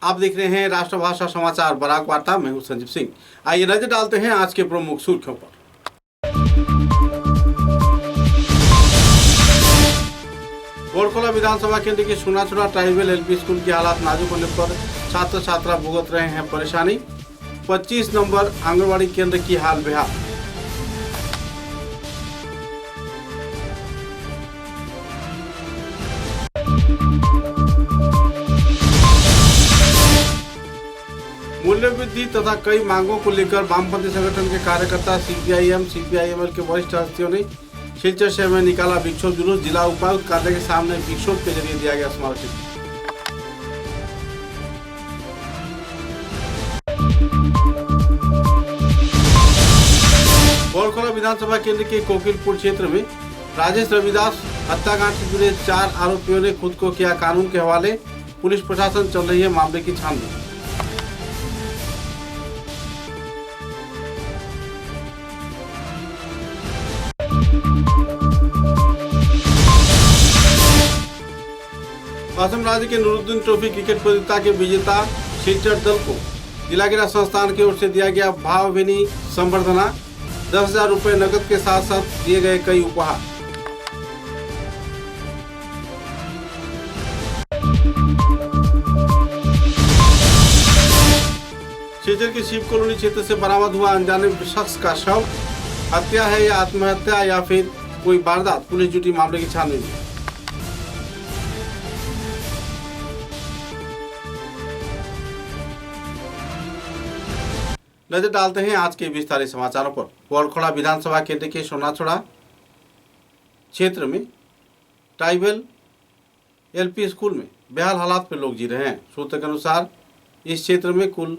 आप देख रहे हैं राष्ट्रभाषा समाचार बराक वार्ता। मैं हूं संजीव सिंह। आइए नजर डालते हैं आज के प्रमुख सुर्खियों पर। बोरखोला विधानसभा केंद्र की सोनाचुरा ट्राइबल एलपी स्कूल की हालात नाजुक होने पर छात्र छात्रा भुगत रहे हैं परेशानी। 25 नंबर आंगनबाड़ी केंद्र की हाल बेहाल। मूल्य वृद्धि तथा कई मांगों को लेकर वामपंथी संगठन के कार्यकर्ता सीपीआईएम सीपीआईएमएल के वरिष्ठ हस्तियों ने सिलचर शहर में निकाला विक्षोभ जुलूस। जिला उपायुक्त कार्यालय के सामने विक्षोभ के जरिए दिया गया स्मारक। बोरखोला विधानसभा केंद्र के कोकिलपुर क्षेत्र में राजेश रविदास हत्याकांड से जुड़े 4 आरोपियों ने खुद को किया कानून के हवाले। पुलिस प्रशासन चल रही है मामले की छानबीन। असम राज्य के नूरुद्दीन ट्रॉफी क्रिकेट प्रतियोगिता के विजेता सिलचर दल को जिला क्रीड़ा संस्थान की ओर से दिया गया भावभीनी संबर्धना। 10,000 रुपये नकद के साथ साथ दिए गए कई उपहार। सिलचर के शिव कॉलोनी क्षेत्र से बरामद हुआ अनजाने शख्स का शव। हत्या है या आत्महत्या या फिर कोई वारदात, पुलिस जुटी मामले की छानबीन में। नजर डालते हैं आज के विस्तारित समाचारों पर। बोरखोला विधानसभा केंद्र के सोनाचुरा क्षेत्र में ट्राइबल एलपी स्कूल में बेहाल हालात में लोग जी रहे हैं। सूत्र के अनुसार इस क्षेत्र में कुल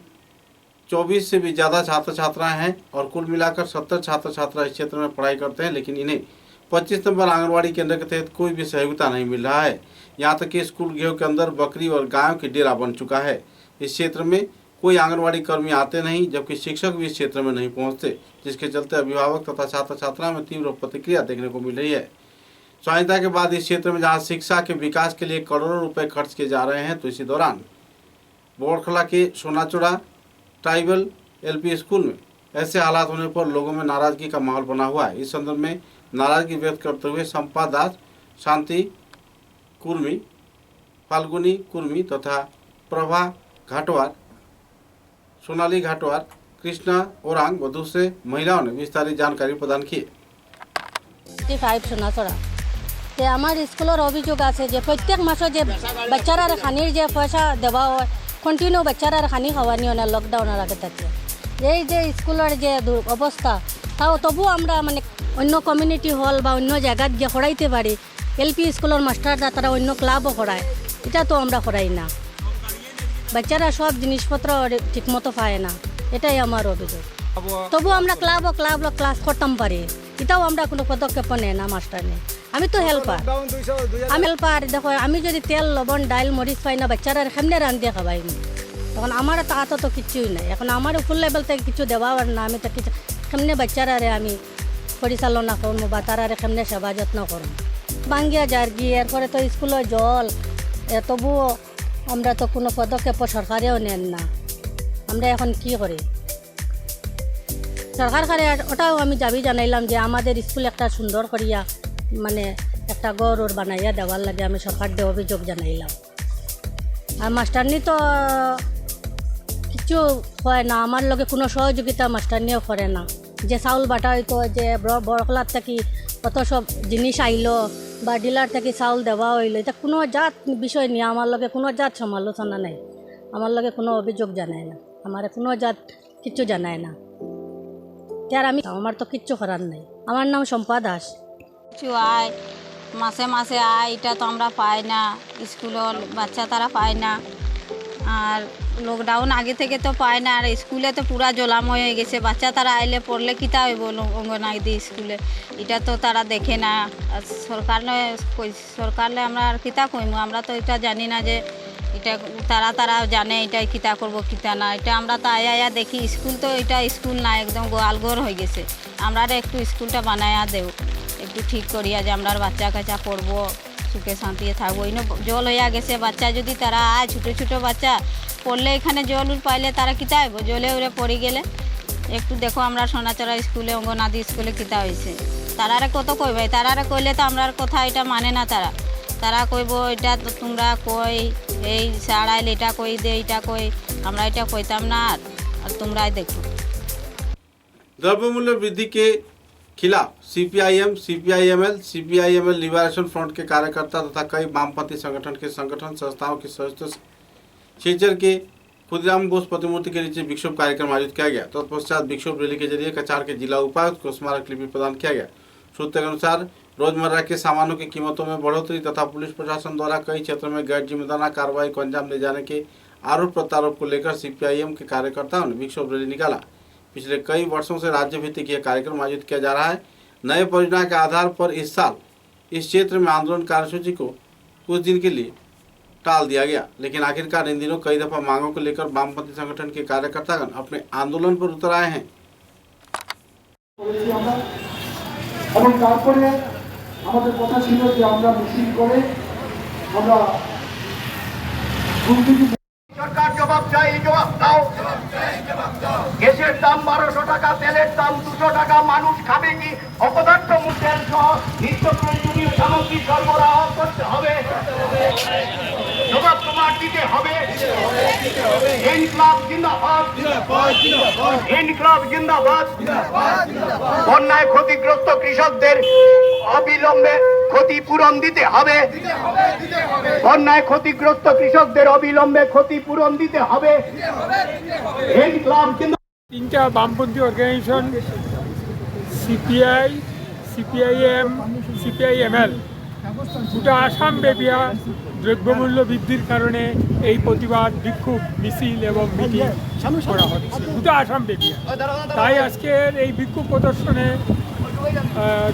24 से भी ज़्यादा छात्र छात्राएं हैं और कुल मिलाकर 70 छात्र छात्रा इस क्षेत्र में पढ़ाई करते हैं, लेकिन इन्हें 25 नंबर आंगनबाड़ी केंद्र के तहत कोई भी सहयोगिता नहीं मिल रहा है। यहाँ तक कि स्कूल गेहूं के अंदर बकरी और गायों की डेरा बन चुका है। इस क्षेत्र में कोई आंगनबाड़ी कर्मी आते नहीं, जबकि शिक्षक भी इस क्षेत्र में नहीं पहुंचते, जिसके चलते अभिभावक तथा छात्र छात्रा में तीव्र प्रतिक्रिया देखने को मिल रही है। स्वाधीनता के बाद इस क्षेत्र में जहां शिक्षा के विकास के लिए करोड़ों रुपए खर्च किए जा रहे हैं, तो इसी दौरान बोरखोला के सोनाचुरा ट्राइबल एलपी स्कूल में ऐसे हालात होने पर लोगों में नाराजगी का माहौल बना हुआ है। इस संदर्भ में नाराजगी व्यक्त करते हुए संपा दास, शांति कुर्मी, फाल्गुनी कुर्मी तथा प्रभा घाटवार, सोनाली घाटवार, कृष्णा ओरांग व दूसरे महिलाओं ने विस्तारित जानकारी प्रदान की। 55 সোনাচড়া তে আমার স্কুলের অভিযোগ আছে যে প্রত্যেক মাসে যে বাচ্চারা খানির যে পয়সা দেওয়া হয় কন্টিনিউ বাচ্চারা খানি খাওয়া নিয়ে না লকডাউনের আগে থাকে। এই যে স্কুলের যে অবস্থা তাও তবু আমরা মানে অন্য কমিউনিটি হল বা অন্য জায়গায় গিয়ে পড়াইতে পারি। এলপি স্কুলের মাস্টাররা তারা অন্য ক্লাবও পড়ায়, এটা তো আমরা পড়াই না। বাচ্চারা সব জিনিসপত্র ঠিকমতো পায় না, এটাই আমার অভিযোগ। তবু আমরা ক্লাব ক্লাস করতাম পারি, এটাও আমরা কোনো পদক্ষেপ নেই না মাস্টার নেই। আমি তো হেল্পার, আমি হেল্পার। দেখো আমি যদি তেল লবণ ডাইল মরিচ পাই না বাচ্চারা কেমনে রান্ধে খাবাই, তখন আমার তো আত তো কিছুই নাই। এখন আমার ফুল লেভেল থেকে কিছু দেওয়ার না, আমি তো কিছু কেমনে বাচ্চারা আমি পরিচালনা করবো বা তারা কেমনে সেবা যত্ন করবো। ভাঙ্গিয়া জার্গি এরপরে তো স্কুলে জল, তবুও আমরা তো কোনো পদক্ষেপ সরকারেও নেন না। আমরা এখন কি করি? সরকার কারে ওটাও আমি দাবি জানাইলাম যে আমাদের স্কুল একটা সুন্দর করিয়া মানে একটা গড় বানাইয়া দেওয়ার লাগে আমি সরকারকে অভিযোগ জানাইলাম। আর মাস্টারনি তো কিছু হয় না, আমার লগে কোনো সহযোগিতা মাস্টারনিও করে না। যে চাউল বাটা হইতো, যে বরখলার থেকে কত সব জিনিস আইলো বা ডিলার থেকে চাউল দেওয়া হইলো, এটা কোনো জাত বিষয় নিয়ে আমার লগে কোনো জাত সমালোচনা নাই, আমার লগে কোনো অভিযোগ জানায় না, আমার কোনো জাত কিচ্ছু জানায় না। আর আমি আমার তো কিচ্ছু করার নাই। আমার নাম সম্পা দাস। কিছু আয় মাসে মাসে আয়, এটা তো আমরা পাই না, স্কুলের বাচ্চা তারা পায় না। আর লকডাউন আগে থেকে তো পায় না, আর স্কুলে তো পুরা জলাময় হয়ে গেছে। বাচ্চা তারা আইলে পড়লে কিতা হইব অঙ্গনাদি স্কুলে, এটা তো তারা দেখে না। সরকারলে আমরা আর কিতা কইমু, আমরা তো এটা জানি না যে এটা তারা জানে এটা কিতা করব কিতা না। এটা আমরা তো আয়া দেখি স্কুল তো এটা স্কুল না, একদম গোয়ালঘর হয়ে গেছে। আমরা একটু স্কুলটা বানায়া দেও, একটু ঠিক করিয়া যে আমরা বাচ্চা কাচ্চা পড়বো, সুখে শান্তিতে থাকবো। জল হইয়া গেছে, বাচ্চা যদি তারা আয় ছোটো ছোটো বাচ্চা পড়লে এখানে জল উল পাইলে তারা কিতা আইব, জলে উড়ে পড়ে গেলে একটু দেখো আমরা সোনাচড়া স্কুলে অঙ্গনাদি স্কুলে কিতা হয়েছে। তারারে কত কইবাই, তারারে কইলে তো আমরার কথা এটা মানে না। তারা কইব এটা তো তোমরা কই এই স্যার আইলে এটা কই দে, এটা কই, আমরা এটা কইতাম না। আর তোমরাই দেখো। द्रव्यमूल्य वृद्धि के खिलाफ CPIM, CPIML, CPIML liberation front के कार्यकर्ता तथा कई वामपंथी संगठन संस्थाओं के सदस्यों से शिलचर के खुदराम बोस प्रतिमूर्ति के नीचे विक्षोभ कार्यक्रम आयोजित किया गया। तत्पश्चात विक्षोभ रैली के जरिए कचार के जिला उपायुक्त को स्मारक लिपि प्रदान किया गया। सूत्र के अनुसार रोजमर्रा के सामानों की कीमतों में बढ़ोतरी तथा पुलिस प्रशासन द्वारा कई क्षेत्रों में गैर जिम्मेदाराना कार्रवाई को अंजाम दे जाने के आरोप प्रत्यारोप को लेकर सीपीआईएम के कार्यकर्ताओं ने विक्षोभ रैली निकाला। पिछले कई वर्षों से राज्य भित्तिक यह कार्यक्रम आयोजित किया जा रहा है। नए परियोजना के आधार पर इस साल इस क्षेत्र में आंदोलन कार्यसूची को कुछ दिन के लिए टाल दिया गया, लेकिन आखिरकार इन दिनों कई दफा मांगों को लेकर वामपंथी संगठन के कार्यकर्तागण अपने आंदोलन पर उतर आए हैं। এবং তারপরে আমাদের কথা ছিল যে আমরা মিছিল করে আমরা দুর্নীতি সরকার জবাব চাই, জবাব দাও। গ্যাসের দাম 1200 টাকা, তেলের দাম 200 টাকা, মানুষ খাবে কি? অপদার্থ মূল্যের সহ নিত্য প্রয়োজনীয় সামগ্রী সরবরাহ করতে হবে, জবাব তোমার দিতে হবে। ইনকলাব জিন্দাবাদ, ইনকলাব জিন্দাবাদ। বন্যায় ক্ষতিগ্রস্ত কৃষকদের অবিলম্বে ক্ষতিপূরণ দিতে হবে, বন্যায় ক্ষতিগ্রস্ত কৃষকদের অবিলম্বে ক্ষতিপূরণ দিতে হবে। ইনকলাব জিন্দাবাদ। তিনটা বামপন্থী অর্গানাইজেশন সিপিআই, সিপিআইএম, সিপিআইএমএল গোটা আসাম ব্যাপী দ্রব্যমূল্য বৃদ্ধির কারণে এই প্রতিবাদ বিক্ষোভ মিছিল এবং মিটিং করা হচ্ছে গোটা আসাম ব্যাপী। তাই আজকের এই বিক্ষোভ প্রদর্শনে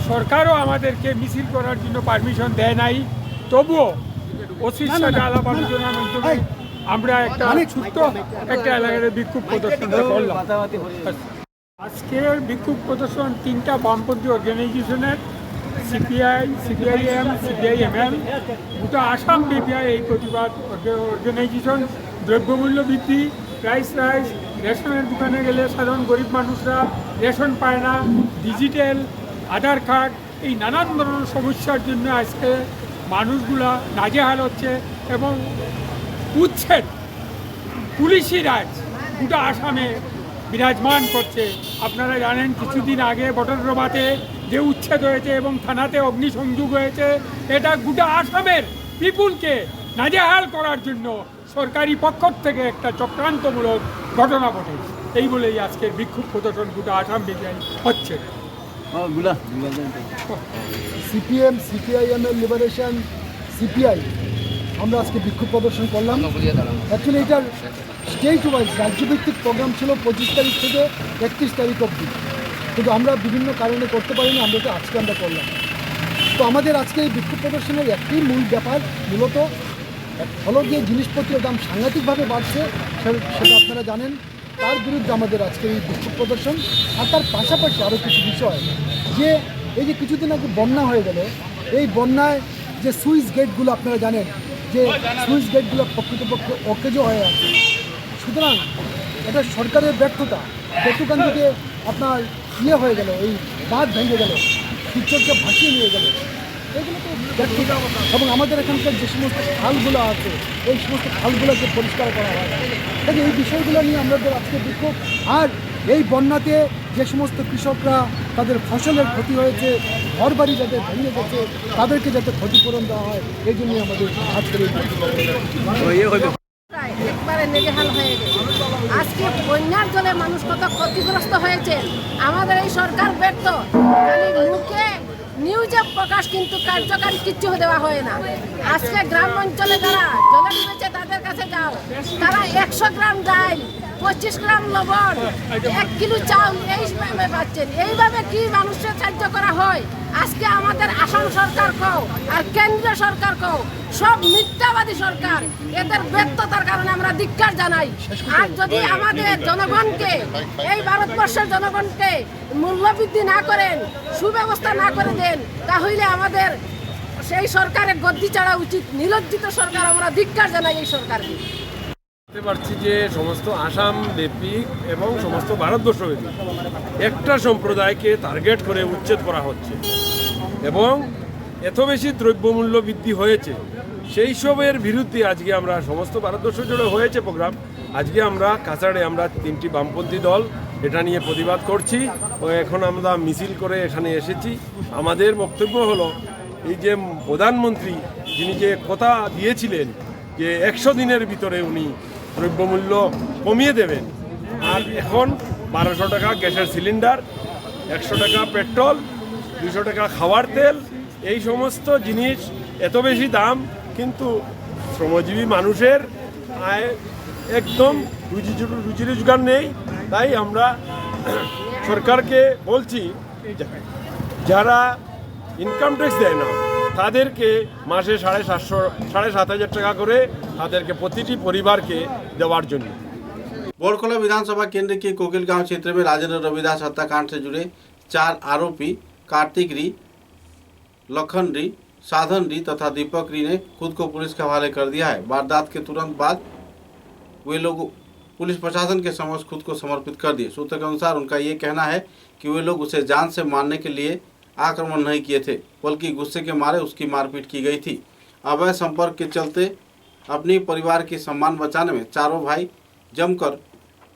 সরকারও আমাদেরকে মিছিল করার জন্য পারমিশন দেয় নাই, তবুও ওসির সাথে আলাপ আলোচনার মাধ্যমে আমরা একটা ছোট্ট একটা এলাকায় বিক্ষোভ প্রদর্শনটা করলাম। আজকের বিক্ষোভ প্রদর্শন তিনটা বামপন্থী অর্গানাইজেশনের সিপিআই, সিপিআইএম, সিপিআইএমএল গোটা আসাম ব্যাপী এই প্রতিবাদ অর্গানাইজেশন দ্রব্যমূল্য বৃদ্ধি, রাইস, রেশনের দোকানে গেলে সাধারণ গরিব মানুষরা রেশন পায় না, ডিজিটাল আধার কার্ড, এই নানান ধরনের সমস্যার জন্য আজকে মানুষগুলা নাজেহাল হচ্ছে এবং উচ্ছেদ পুলিশি রাজ গোটা আসামে বিরাজমান করছে। আপনারা জানেন কিছুদিন আগে বটদ্রবাতে যে উচ্ছেদ হয়েছে এবং থানাতে অগ্নিসংযোগ হয়েছে, এটা গোটা আসামের পিপুলকে নাজেহাল করার জন্য সরকারি পক্ষ থেকে একটা চক্রান্তমূলক ঘটনা ঘটে। এই বলেই আজকের বিক্ষোভ প্রদর্শন গোটা আসাম বিজয় হচ্ছে। সিপিএম, সিপিআইএমএল লিবারেশন, সিপিআই আমরা আজকে বিক্ষোভ প্রদর্শন করলাম। অ্যাকচুয়ালি এটার স্টেট ওয়াইজ রাজ্যভিত্তিক প্রোগ্রাম ছিল 25 তারিখ থেকে 31 তারিখ অবধি, কিন্তু আমরা বিভিন্ন কারণে করতে পারিনি, আমরা তো আজকে আমরা করলাম। তো আমাদের আজকে এই বিক্ষোভ প্রদর্শনের একটি মূল ব্যাপার মূলত হলো গিয়ে জিনিসপত্রের দাম সাংঘাতিকভাবে বাড়ছে, সেটা আপনারা জানেন। তার বিরুদ্ধে আমাদের আজকে এই বিক্ষোভ প্রদর্শন। আর তার পাশাপাশি আরও কিছু বিষয়, যে এই যে কিছুদিন আগে বন্যা হয়ে গেল, এই বন্যায় যে সুইচ গেটগুলো আপনারা জানেন যে সুইচ গেটগুলো প্রকৃতপক্ষে অকেজো হয়ে আছে। সুতরাং এটা সরকারের ব্যর্থতা। ব্যর্থকান থেকে আপনার হয়ে গেল, এই বাঁধ ভেঙে গেল, শিক্ষককে ভাসিয়ে নিয়ে গেল, এগুলো তো ব্যর্থতা। এবং আমাদের এখানকার যে সমস্ত খালগুলো আছে, এই সমস্ত খালগুলোকে পরিষ্কার করা হয়। তাই এই বিষয়গুলো নিয়ে আমাদের আজকে বিক্ষোভ। আর এই বন্যাতে যে সমস্ত কৃষকরা তাদের ফসলের ক্ষতি হয়েছে, ঘরবাড়ি যাদের ভেঙে গেছে, তাদেরকে যাতে ক্ষতিপূরণ দেওয়া হয়, এই জন্যই আমাদের আজকের এই একবারে নেগেহাল হয়ে গেছে। আজকে বন্যার জলে মানুষ কত ক্ষতিগ্রস্ত হয়েছে, আমাদের এই সরকার ব্যর্থ। খালি মুখে নিউজে প্রকাশ, কিন্তু কার্যকারী কিচ্ছু দেওয়া হয় না। আজকে গ্রাম অঞ্চলে যারা জলে ডুবেছে তাদের কাছে যাও, তারা 100 গ্রাম ডাল, 25 গ্রাম লবণ, 1 কিলো চাউল এইভাবে পাচ্ছেন। এইভাবে কি মানুষের সাহায্য করা হয়? আজকে আমাদের আসাম সরকার কও আর কেন্দ্রীয় সরকার কও, সব মিথ্যাবাদী সরকার। এদের ব্যর্থতার কারণে আমরা ধিক্কার জানাই। আর যদি আমাদের জনগণকে, এই ভারতবর্ষের জনগণকে মূল্যবৃদ্ধি না করেন, সুব্যবস্থা না করে দেন, তাহলে আমাদের সেই সরকারের গদ্দি ছাড়া উচিত। নিলজ্জিত সরকার, আমরা ধিক্কার জানাই এই সরকারকে। বুঝতে পারছি যে সমস্ত আসাম ব্যাপী এবং সমস্ত ভারতবর্ষব্যাপী একটা সম্প্রদায়কে টার্গেট করে উচ্ছেদ করা হচ্ছে এবং এত বেশি দ্রব্যমূল্য বৃদ্ধি হয়েছে সেই সবের বিরুদ্ধে আজকে আমরা সমস্ত ভারতবর্ষ জুড়ে হয়েছে প্রোগ্রাম। আজকে আমরা কাছাড়ে আমরা 3টি বামপন্থী দল এটা নিয়ে প্রতিবাদ করছি ও এখন আমরা মিছিল করে এখানে এসেছি। আমাদের বক্তব্য হলো এই যে প্রধানমন্ত্রী যিনি যে কথা দিয়েছিলেন যে 100 দিনের ভিতরে উনি দ্রব্যমূল্য কমিয়ে দেবেন, আর এখন 1200 টাকা গ্যাসের সিলিন্ডার, 100 টাকা পেট্রোল, 200 টাকা খাওয়ার তেল, এই সমস্ত জিনিস এত বেশি দাম, কিন্তু শ্রমজীবী মানুষের আয় একদম রুজি রোজগার নেই। তাই আমরা সরকারকে বলছি যারা ইনকাম ট্যাক্স দেয় না তাদেরকে মাসে 7,500 টাকা করে তাদেরকে প্রতিটি পরিবারকে देवार জন্য। बोरखोला विधानसभा केंद्र के कोकिल गांव क्षेत्र में राजेंद्र रविदास हत्याकांड से जुड़े 4 आरोपी कार्तिक री, लखन री, साधन री तथा दीपक री ने खुद को पुलिस के हवाले कर दिया है। वारदात के तुरंत बाद वे लोग पुलिस प्रशासन के समक्ष खुद को समर्पित कर दिए। सूत्र के अनुसार उनका ये कहना है कि वे लोग उसे जान से मारने के लिए आक्रमण नहीं किए थे, बल्कि गुस्से के मारे उसकी मारपीट की गई थी। अवैध संपर्क के चलते अपनी परिवार की सम्मान बचाने में चारों भाई जमकर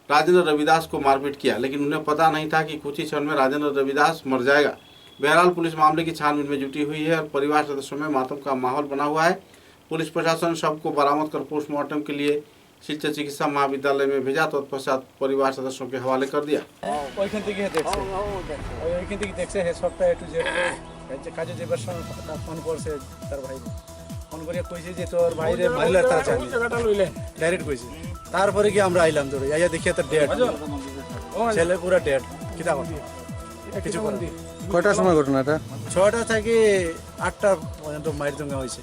राजेंद्र रविदास को मारपीट किया, लेकिन उन्हें पता नहीं था कि कुछ ही क्षण में राजेंद्र रविदास मर जाएगा। बहरहाल पुलिस मामले की छानबीन में जुटी हुई है और परिवार सदस्यों में मातम का माहौल बना हुआ है। पुलिस प्रशासन शव को बरामद कर पोस्टमार्टम के लिए शिक्षा चिकित्सा महाविद्यालय में भेजा, तो तत्पश्चात परिवार सदस्यों के हवाले कर दिया। ওইখান থেকে দেখছে সবটা A to Z কাজে যাবার সময় ফোন করছে তার ভাই, ফোন করে কইছে যে তোর ভাইরে মারিলে তারা জানি ডাইরেক্ট কইছে। তারপরে কি আমরা আইলাম ধরে আইয়া দেখি তার ডেড, ছেলে পুরো ডেড। কিটা কথা কিছু কয়টার সময় ঘটনাটা? 6টা থেকে 8টা পর্যন্ত মায়ের জঙ্গা হয়েছে।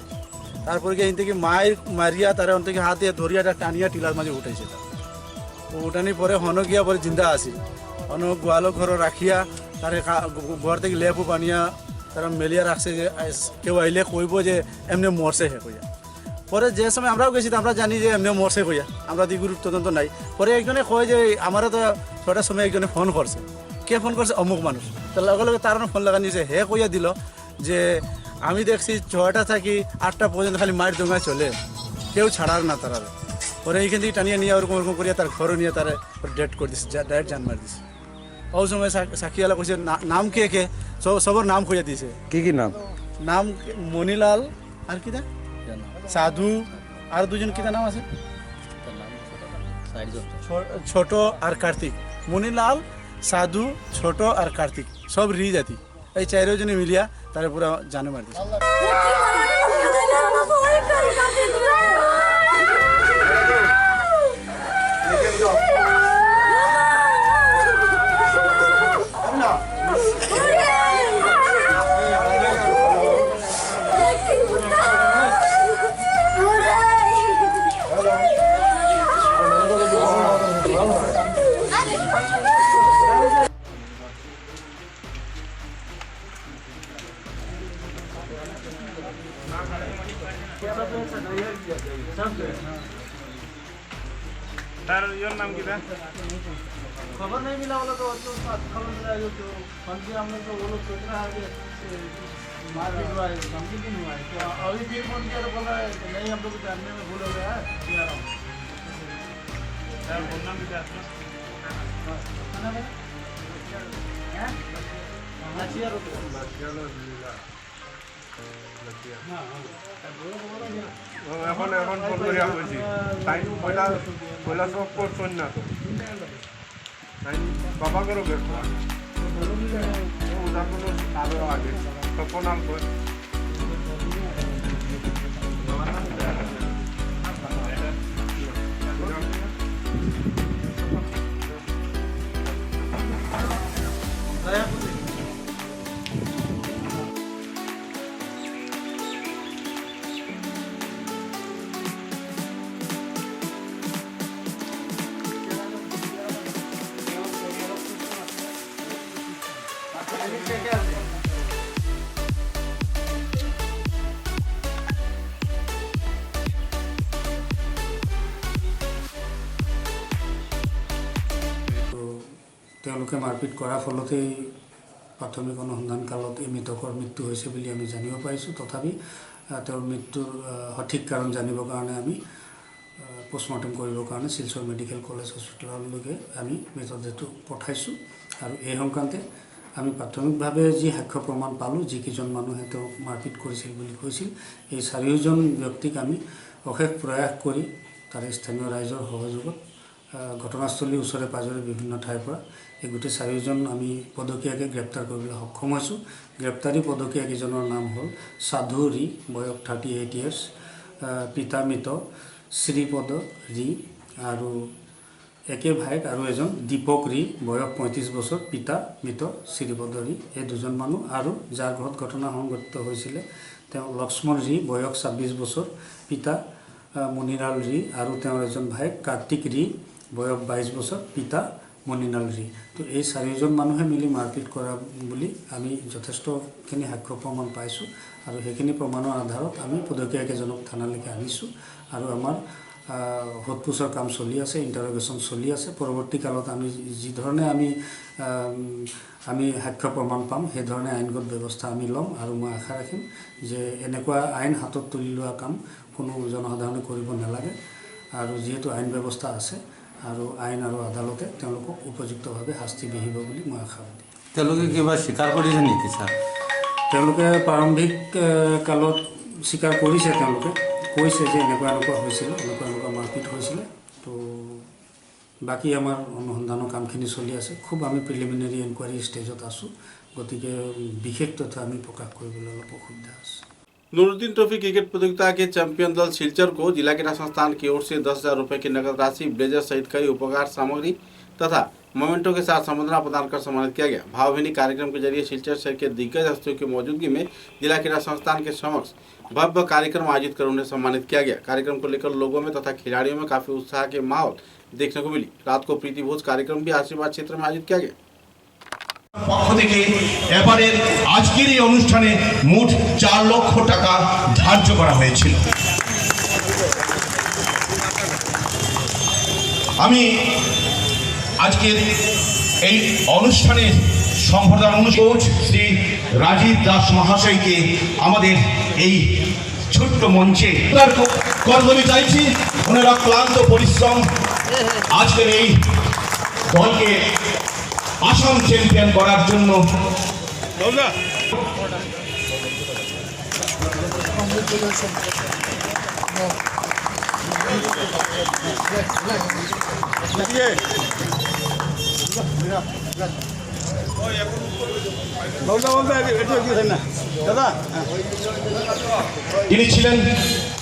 তারপরে কি থেকে মারিয়া তারা অন থেকে হাতে ধরিয়াটা টানিয়া টিলার মাঝে উঠাইছে। উঠানি পরে হন গিয়া পরে জিন্দা আসি, হন গোয়ালো ঘর রাখিয়া তারে ঘর থেকে লেপু পানিয়া তারা মেলিয়া রাখছে যে কেউ আইলে কইব যে এমনি মরছে হে কইয়া। পরে যে সময় আমরাও গেছি আমরা জানি যে এমনি মরছে কইয়া, আমরা দি গুরুত্ব তদন্ত নাই। পরে একজনে কয় যে আমারও তো 6টার সময় একজনে ফোন করছে, কে ফোন করছে অমুক মানুষ। তো লগে লগে তার ফোন লাগা নিয়েছে, হে কইয়া দিল যে আমি দেখছি 6টা থেকে 8টা পর্যন্ত খালি মায়ের দোঙা চলে, কেউ ছাড়ার না তারা। পরে এইখান থেকে টানিয়ে নিয়ে ওরকম ওরকম করিয়া তার ঘরে নিয়ে তারা ডেট করে দিচ্ছে, ডাইরেক্ট জান মার দিছে। ওই সময় সাক্ষীওয়ালা কইছে নাম কে কে, সবর নাম খুঁজে দিছে। কি কি নাম? নাম মনিলাল আর কিটা সাধু, আর দুজন কিটা নাম আছে ছোট আর কার্তিক। মনিলাল, সাধু, ছোট আর কার্তিক সব রি জাতি, এই 4 জনে মিলিয়া তারা পুরা জানে মার দিছে। তার ইওর নাম কি? खबर नहीं मिला वाला तो खबर मिला जो फोन किया हमने तो वो लोग सोच रहा है कि मारपीट हुआ है, धमकी नहीं हुआ है। तो अभी फिर फोन किया तो बोल रहा है नहीं हम लोग जानने में भूल हो गया है, किया रहा हूँ। नाम भी এখন এখন ফোন করিয়া বলছি টাইম পয়লা সব করছেন না তো বাবা করো গেছো ওটা কোনো আরো আগে তখন আম তেওঁলোকে মাৰপিট কৰাৰ ফলতেই প্ৰাথমিক অনুসন্ধান কালত এই মৃতকৰ মৃত্যু হৈছে বুলি আমি জানিব পাৰিছোঁ। তথাপি তেওঁৰ মৃত্যুৰ সঠিক কাৰণ জানিবৰ কাৰণে আমি পোষ্টমৰ্টেম কৰিবৰ কাৰণে শিলচৰ মেডিকেল কলেজ হস্পিটেললৈকে আমি মৃতদেহটো পঠাইছোঁ। আৰু এই সংক্ৰান্তে আমি প্ৰাথমিকভাৱে যি সাক্ষ্য প্ৰমাণ পালোঁ, যিকেইজন মানুহে তেওঁক মাৰপিট কৰিছিল বুলি কৈছিল, এই 4জন ব্যক্তিক আমি অশেষ প্ৰয়াস কৰি তাৰে স্থানীয় ৰাইজৰ সহযোগত ঘটনাস্থলীৰ ওচৰে পাঁজৰে বিভিন্ন ঠাইৰ পৰা এই গোটেই 4জন আমি পদকীয়াকৈ গ্ৰেপ্তাৰ কৰিবলৈ সক্ষম হৈছোঁ। গ্ৰেপ্তাৰী পদকীয়াকেইজনৰ নাম হ'ল সাধু ৰি, বয়স 38 years, পিতা মৃত শ্ৰীপদ ৰি, আৰু একে ভাইক আৰু এজন দীপক ৰি, বয়স 35 বছৰ, পিতা মৃত শ্ৰীপদ ৰি। এই 2জন মানুহ। আৰু যাৰ ঘৰত ঘটনা সংঘটিত হৈছিলে তেওঁ লক্ষ্মণ ৰি, বয়স 26 বছৰ, পিতা মণিলাল ৰি, আৰু তেওঁৰ এজন ভাইক কাৰ্তিক ৰি, বয়স 22 বছৰ, পিতা মণিলাল ৰি। তো এই 4জন মানুহে মিলি মাৰপিট কৰা বুলি আমি যথেষ্টখিনি সাক্ষ্য প্ৰমাণ পাইছোঁ। আৰু সেইখিনি প্ৰমাণৰ আধাৰত আমি পদকীয়াকেইজনক থানালৈকে আনিছোঁ। আৰু আমাৰ সোধপোছৰ কাম চলি আছে, ইণ্টাৰগেশ্যন চলি আছে। পৰৱৰ্তী কালত আমি যি ধৰণে আমি সাক্ষ্য প্ৰমাণ পাম, সেইধৰণে আইনগত ব্যৱস্থা আমি ল'ম। আৰু মই আশা ৰাখিম যে এনেকুৱা আইন হাতত তুলি লোৱা কাম কোনো জনসাধাৰণে কৰিব নালাগে। আৰু যিহেতু আইন ব্যৱস্থা আছে আৰু আইন আৰু আদালতে তেওঁলোকক উপযুক্তভাৱে শাস্তি বিহিব বুলি মই আশাবাদী। তেওঁলোকে কিবা স্বীকাৰ কৰিছে নেকি ছাৰ? তেওঁলোকে প্ৰাৰম্ভিক কালত স্বীকাৰ কৰিছে। তেওঁলোকে কৈছে যে এনেকুৱা হৈছিলে, এনেকুৱা মাৰপিট হৈছিলে। তো বাকী আমাৰ অনুসন্ধানৰ কামখিনি চলি আছে। খুব আমি প্ৰিলিমিনাৰী ইনকুৱাৰী ষ্টেজত আছোঁ। গতিকে বিশেষ তথ্য আমি প্ৰকাশ কৰিবলৈ অলপ অসুবিধা আছে। नूरुद्दीन ट्रॉफी क्रिकेट प्रतियोगिता के चैंपियन दल सिलचर को जिला क्रीड़ा संस्थान की ओर से 10,000 रुपये की नकद राशि, ब्लेजर सहित कई उपहार सामग्री तथा मोमेंटो के साथ संबंधना प्रदान कर सम्मानित किया गया। भावभीनी कार्यक्रम के जरिए सिलचर शहर के दिग्गज हस्तियों की मौजूदगी में जिला क्रीड़ा संस्थान के समक्ष भव्य कार्यक्रम आयोजित कर उन्हें सम्मानित किया गया। कार्यक्रम को लेकर लोगों में तथा खिलाड़ियों में काफी उत्साह के माहौल देखने को मिली। रात को प्रीति भोज कार्यक्रम भी आशीर्वाद क्षेत्र में आयोजित किया गया। পক্ষ থেকে এবারের আজকের এই অনুষ্ঠানে মোট 4 লক্ষ টাকা ধার্য করা হয়েছিল। আমি আজকের এই অনুষ্ঠানের সম্প্রদান অনুষদ শ্রী রাজীব দাস মহাশয়কে আমাদের এই ছোট্ট মঞ্চে করজনি চাইছি। ওনারা ক্লান্ত পরিশ্রম আজকের এই দলকে আসাম চ্যাম্পিয়ন করার জন্য তিনি ছিলেন।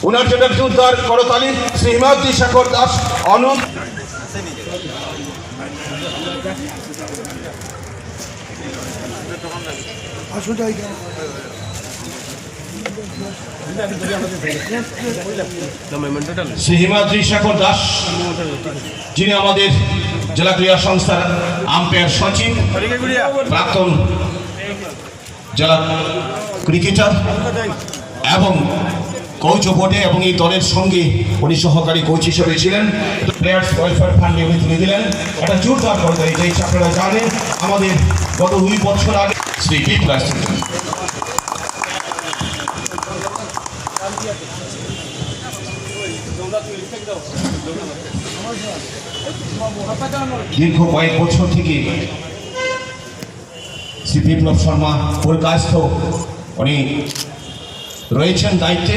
ওনার জন্য জোরদার করতালি শ্রী হিমাদ্রি শেখর দাস অনুপ। শ্রী হিমাদ্রি শেখর দাস, যিনি আমাদের জেলা ক্রীড়া সংস্থার আম্পায়ার সচিব, প্রাক্তন জেলা ক্রিকেটার এবং কোচ বোর্ডে এবং এই দলের সঙ্গে উনি সহকারী কোচ হিসেবে ছিলেন। প্লেয়ার্স ওয়েলফেয়ার ফান্ডে উনি তুলে দিলেন। একটা জোরদার করতে এই আপনারা জানেন আমাদের গত 2 বছর আগে শ্রী বিপ্লাস দীর্ঘ কয়েক বছর থেকে শ্রী বিপ্লব শর্মা কলকাতা উনি রয়েছেন দায়িত্বে।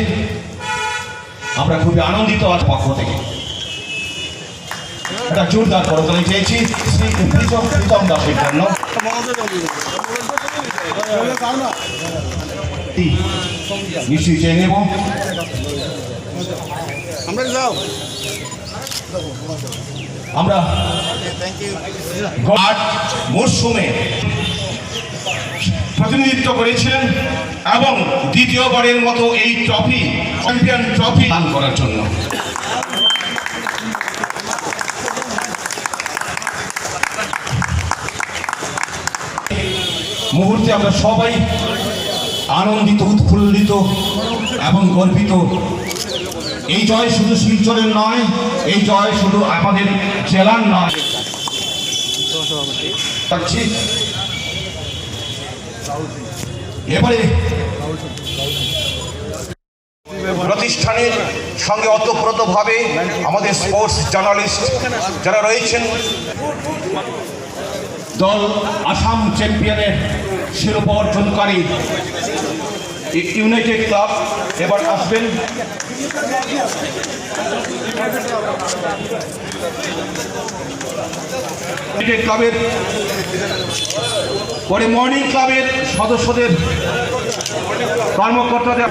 আমরা খুবই আনন্দিত আজ পক্ষ থেকে একটা জোরদার করতালি চেয়েছি শ্রী প্রীতম দাসের জন্য। নিশ্চয়ই চেয়ে নেব। আমরা মরশুমে প্রতিনিধিত্ব করেছিলেন এবং দ্বিতীয়বারের মতো এই ট্রফি চ্যাম্পিয়ন ট্রফি দান করার জন্য মুহূর্তে আমরা সবাই আনন্দিত, উৎফুল্লিত এবং গর্বিত। এই জয় শুধু শিলচরের নয়, এই জয় শুধু আমাদের জেলার নয়। পাচ্ছি। এবারে প্রতিষ্ঠানের সঙ্গে ওতপ্রোতভাবে আমাদের স্পোর্টস জার্নালিস্ট যারা রয়েছেন, দল আসাম চ্যাম্পিয়নের শিরোপা অর্জনকারী ইউনাইটেড ক্লাব এবার আসবেন। ইউনাইটেড ক্লাবের পরে মর্নিং ক্লাবের সদস্যদের কর্মকর্তাদের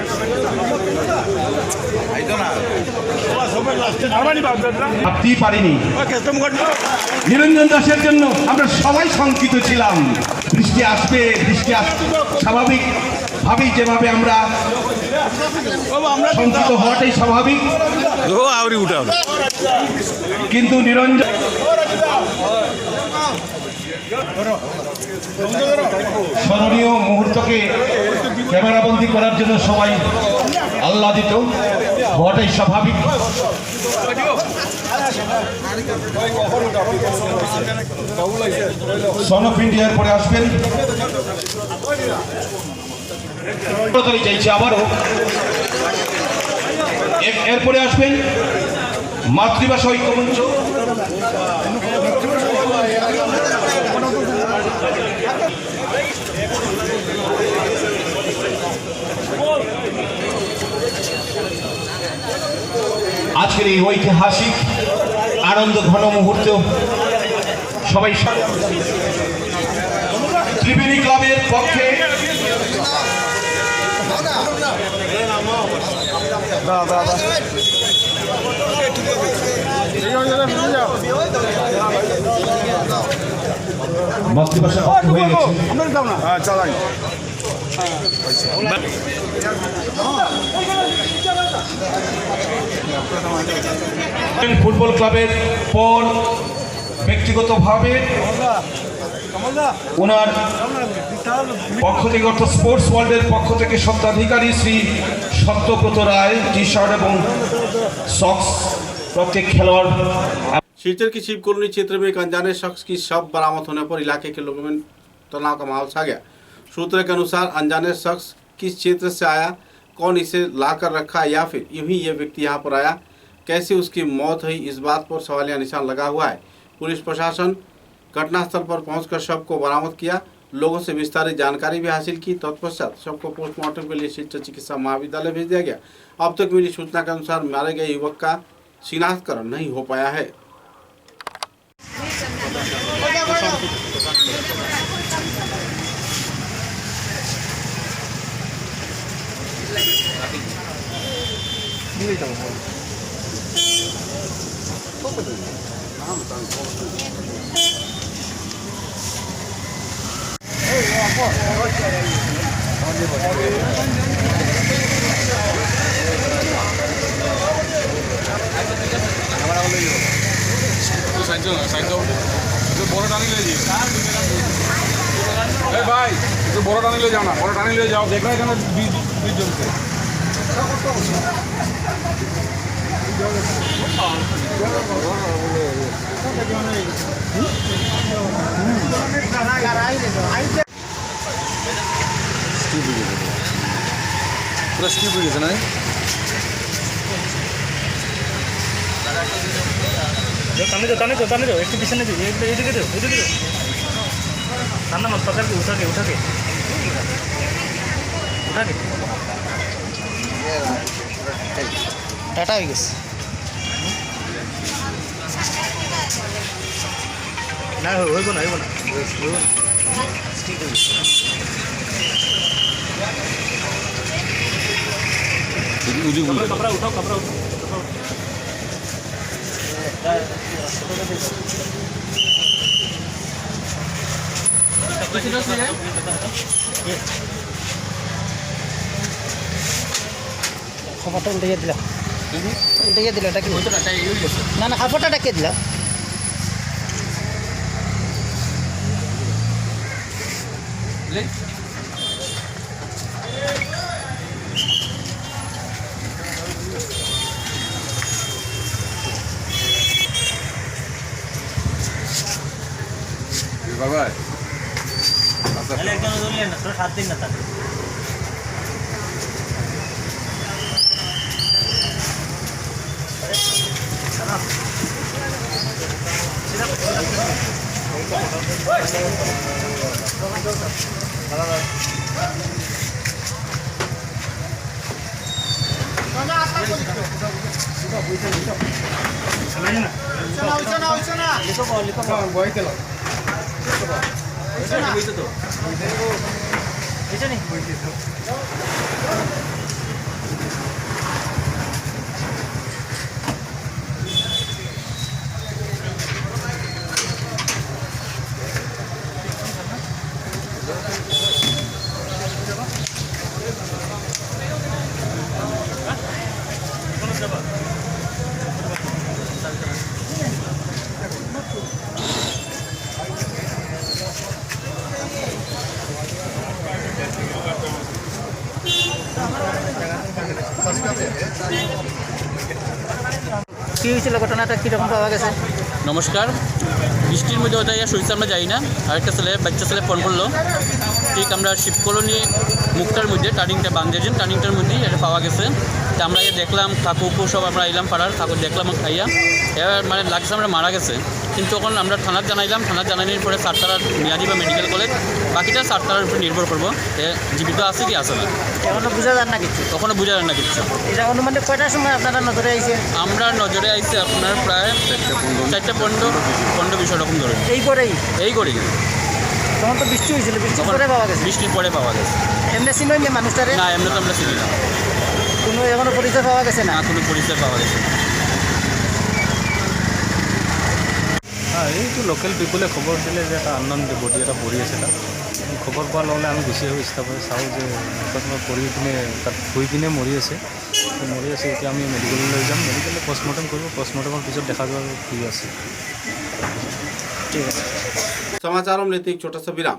ভাবতেই পারিনি নিরঞ্জন দাসের জন্য আমরা সবাই শঙ্কিত ছিলাম। বৃষ্টি আসবে স্বাভাবিক ভাবেই, যেভাবে আমরা শঙ্কিত হওয়াটাই স্বাভাবিক, কিন্তু নিরঞ্জন স্মরণীয় মুহূর্তকে ক্যামেরাবন্দি করার জন্য সবাই আহ্লাদিত হওয়াটাই স্বাভাবিক। সন অফ ইন্ডিয়ার পরে আসবেন, চাইছে আবারও। এরপরে আসবেন মাতৃভাষা ঐক্যমঞ্চ, আজকের এই ঐতিহাসিক আনন্দ ঘন মুহূর্ত সবাই ত্রিবেণী ক্লাবের পক্ষে মাতৃভাষা হয়ে গেছে। ফুটবল ক্লাবের পর ব্যক্তিগতভাবে ওনার পক্ষ থেকে অর্থাৎ স্পোর্টস ওয়ার্ল্ডের পক্ষ থেকে স্বত্বাধিকারী শ্রী সত্যব্রত राय टी शर्ट एवं सॉक्स प्रत्येक खिलाड़ी। सिलचर की शिव कॉलोनी क्षेत्र में एक अनजाने शख्स की शव बरामद होने पर इलाके के लोगों में तनाव का माहौल छा गया। सूत्रों के अनुसार अनजाने शख्स किस क्षेत्र से आया, कौन इसे लाकर रखा या फिर यूं ही ये व्यक्ति यहाँ पर आया, कैसे उसकी मौत हुई, इस बात पर सवालिया निशान लगा हुआ है। पुलिस प्रशासन घटनास्थल पर पहुंचकर शव को बरामद किया, लोगों से विस्तारित जानकारी भी हासिल की। तत्पश्चात शव को पोस्टमार्टम के लिए शिलचर चिकित्सा महाविद्यालय भेज दिया गया। अब तक मिली सूचना के अनुसार मारे गए युवक का शिनाख्तकरण नहीं हो पाया है। বড় টানি ले जाओ ना, बड़ा टानी ले जाओ। देखो এখানে বীজ জমছে। পুরো স্কিপ হয়ে গেছে না? টানে দাও একটু পিছনে দিও, এদিকে দাও, এদিকে দাও। না না পকড় के उठा के টাটা হয়ে গেছে না, হইব না ঠিক আছে। कपड़ा उठाओ খবরটা উল্টে দিলা এটা কি না না খবরটা ডাকে দিলা। কি হয়েছিল ঘটনাটা কীরকম পাওয়া গেছে? নমস্কার, বৃষ্টির মধ্যে হয়তো শুয়েছে আমরা যাই না। আরেকটা বাচ্চা ছেলে ফোন করলো, ঠিক আমরা শিব কলোনি মুখটার মধ্যে টার্নিংটা বাংলাদেশের টার্নিংটার মধ্যেই এটা পাওয়া গেছে। তা আমরা দেখলাম কাকু উকু সব আমরা এলাম পাড়ার কাকু দেখলাম খাইয়া এবার মানে লাগছে আমরা মারা গেছে। কিন্তু তখন আমরা থানার জানাইলাম, থানার জানানোর পরে সাতটার নিয়ে যাবে মেডিকেল কলেজ, বাকিটা সাতটার উপরে নির্ভর করবো জীবিত আছে কি আসে না। এখনো বোঝা যান না কিছু? তখনও বোঝা যায় না কিছু। এটা অনুমানে কয়টার সময় আপনারা নজরে আইছে? আমরা নজরে আইছে আপনার প্রায় 4:15-20 রকম ধরে এই করেই তখন তো বৃষ্টি হয়েছিল, বৃষ্টির পরে পাওয়া গেছে? বৃষ্টির পরে পাওয়া গেছে। এমনি চিনই না মানুষটারে? না, এমনি তো আমরা চিনি না। কোনো এখনো পরিচয় পাওয়া গেছে না? কোনো পরিচয় পাওয়া গেছে না। হ্যাঁ, এই তো লোকেল পিপুলে খবর দিলে যে একটা আননোন বডি এটা পড়ি আছে। খবর পোৱাৰ লগে আমি গুচি আহোঁ ষ্টাফে চাওঁ যে অকস্মাত পৰি কিনে তাত শুই কিনে মৰি আছে। এতিয়া আমি মেডিকেললৈ লৈ যাম, মেডিকেলে পষ্টমৰ্টেম কৰিব, পষ্টমৰ্টেমৰ পিছত দেখা যাব কি আছে। ঠিক আছে। समाचारों में लेते एक छोटा सा विराम।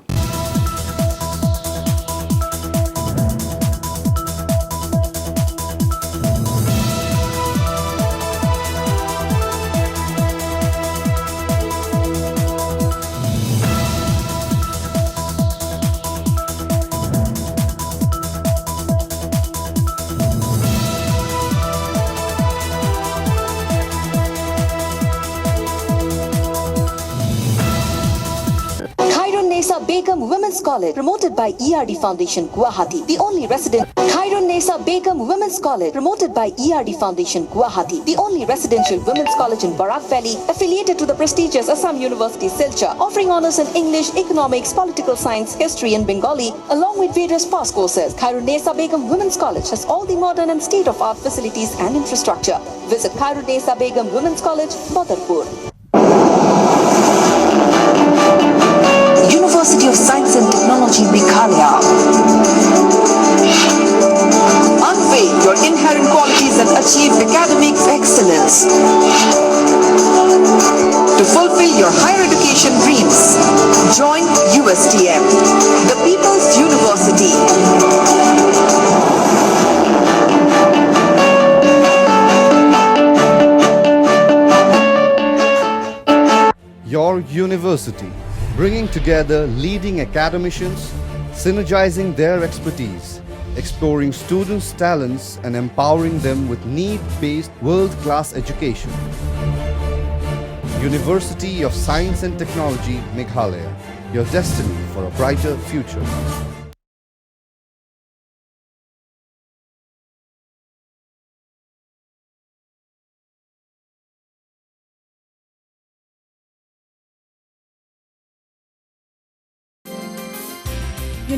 Begum Women's College, promoted by ERD Foundation, Guwahati, the only residential Begum Women's College, promoted by ERD Foundation, Guwahati, the only residential women's college in Barak Valley, affiliated to the prestigious Assam University, Silchar, offering honors in English, economics, political science, history, and Bengali, along with various past courses. Khairunisa Begum Women's College has all the modern and state-of-art facilities and infrastructure. Visit Khairunisa Begum Women's College, Badarpur. University of Science and Technology, Meghalaya. Unveil your inherent qualities and achieve academic excellence. To fulfill your higher education dreams, join USTM, the People's University. Your university, bringing together leading academicians, synergizing their expertise, exploring students' talents and empowering them with need-based world-class education. University of Science and Technology, Meghalaya, your destiny for a brighter future.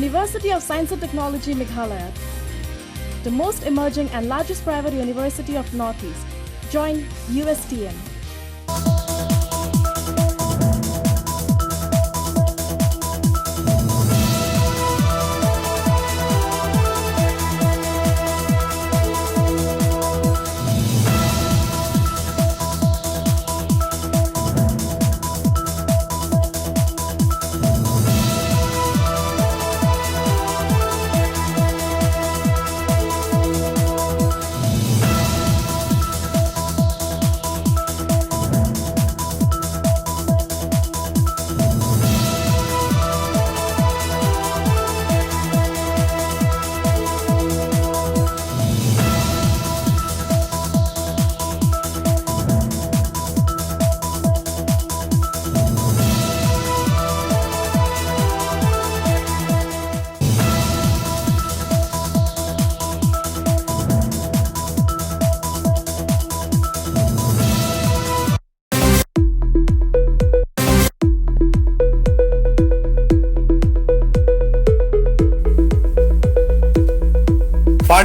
University of Science and Technology, Meghalaya, the most emerging and largest private university of Northeast. Join USTM.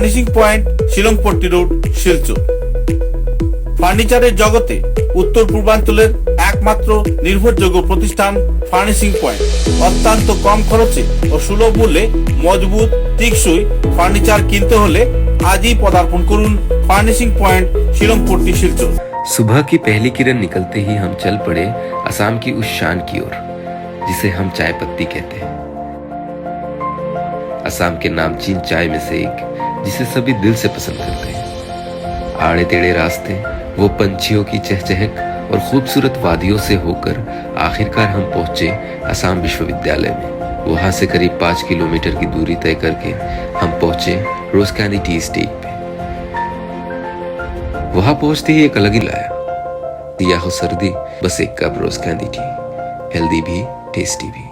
Furnishing point Shillongpatti road Silchar. ফার্নিচারের জগতে উত্তর পূর্বাঞ্চলের একমাত্র নির্ভরযোগ্য প্রতিষ্ঠান furnishing point. অত্যন্ত কম খরচে ও সুলভ মূল্যে মজবুত টেকসই ফার্নিচার কিনতে হলে आजही पदार्पण करुन फार्निशिंग पॉइंट शिलंगपट्टी शिलचर। सुबह की पहली किरण निकलते ही हम चल पड़े असम की उस शान की ओर जिसे हम चाय पत्ती कहते हैं। असम के नामचीन चाय में से एक जिसे सभी दिल से पसंद करते हैं। आड़े टेढ़े रास्ते, वो पंछियों की चहचहक और खूबसूरत वादियों से होकर आखिरकार हम पहुंचे असम विश्वविद्यालय में। वहां से करीब 5 किलोमीटर की दूरी तय करके हम पहुंचे रोज कैंडी टी स्टेट पे। वहां पहुंचते ही एक अलग ही लाया, या हो सर्दी बस एक कप रोज कैंडी टी, हेल्दी भी टेस्टी भी।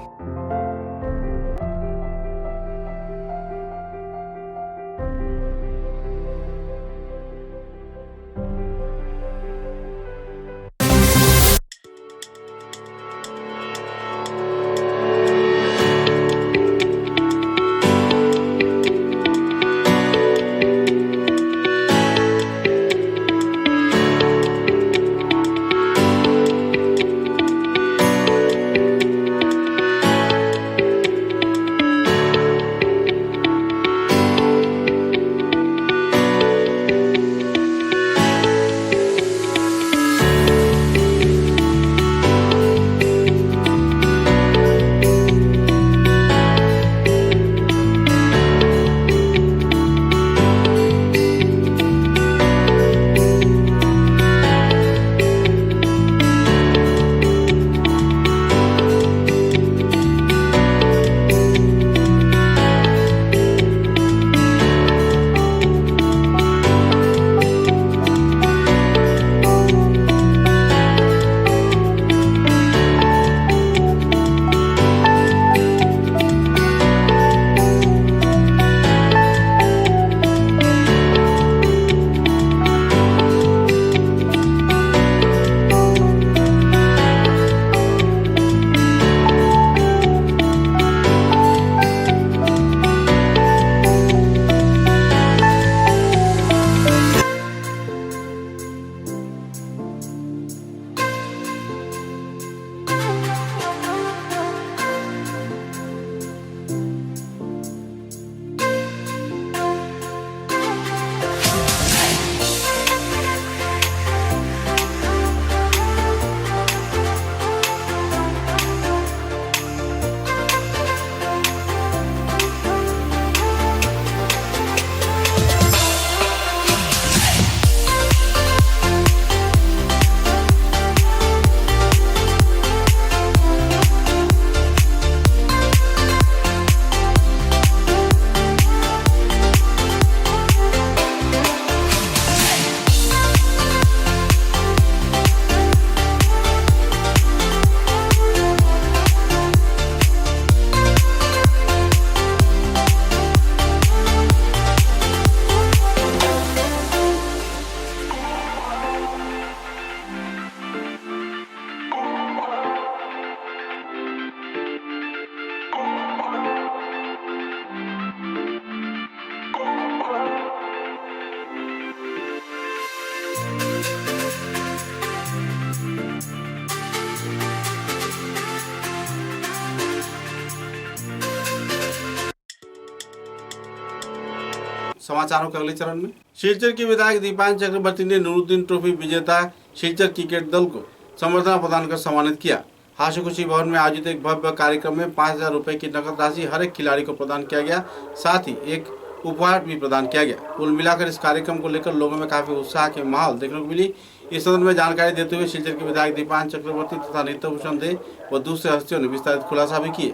समाचारों के अगले चरण में शिलचर के विधायक दीपान चक्रवर्ती ने नूरुद्दीन ट्रॉफी विजेता शिलचर क्रिकेट दल को संबर्धना प्रदान कर सम्मानित किया। हाशीकुशी भवन में आयोजित एक भव्य कार्यक्रम में 5,000 रुपए की नकद राशि हर एक खिलाड़ी को प्रदान किया गया, साथ ही एक उपहार भी प्रदान किया गया। कुल मिलाकर इस कार्यक्रम को लेकर लोगों में काफी उत्साह के माहौल देखने को मिली। इस संदर्भ में जानकारी देते हुए शिलचर के विधायक दीपान चक्रवर्ती तथा नित्यभूषण दे व दूसरे हस्तियों ने विस्तारित खुलासा भी किए।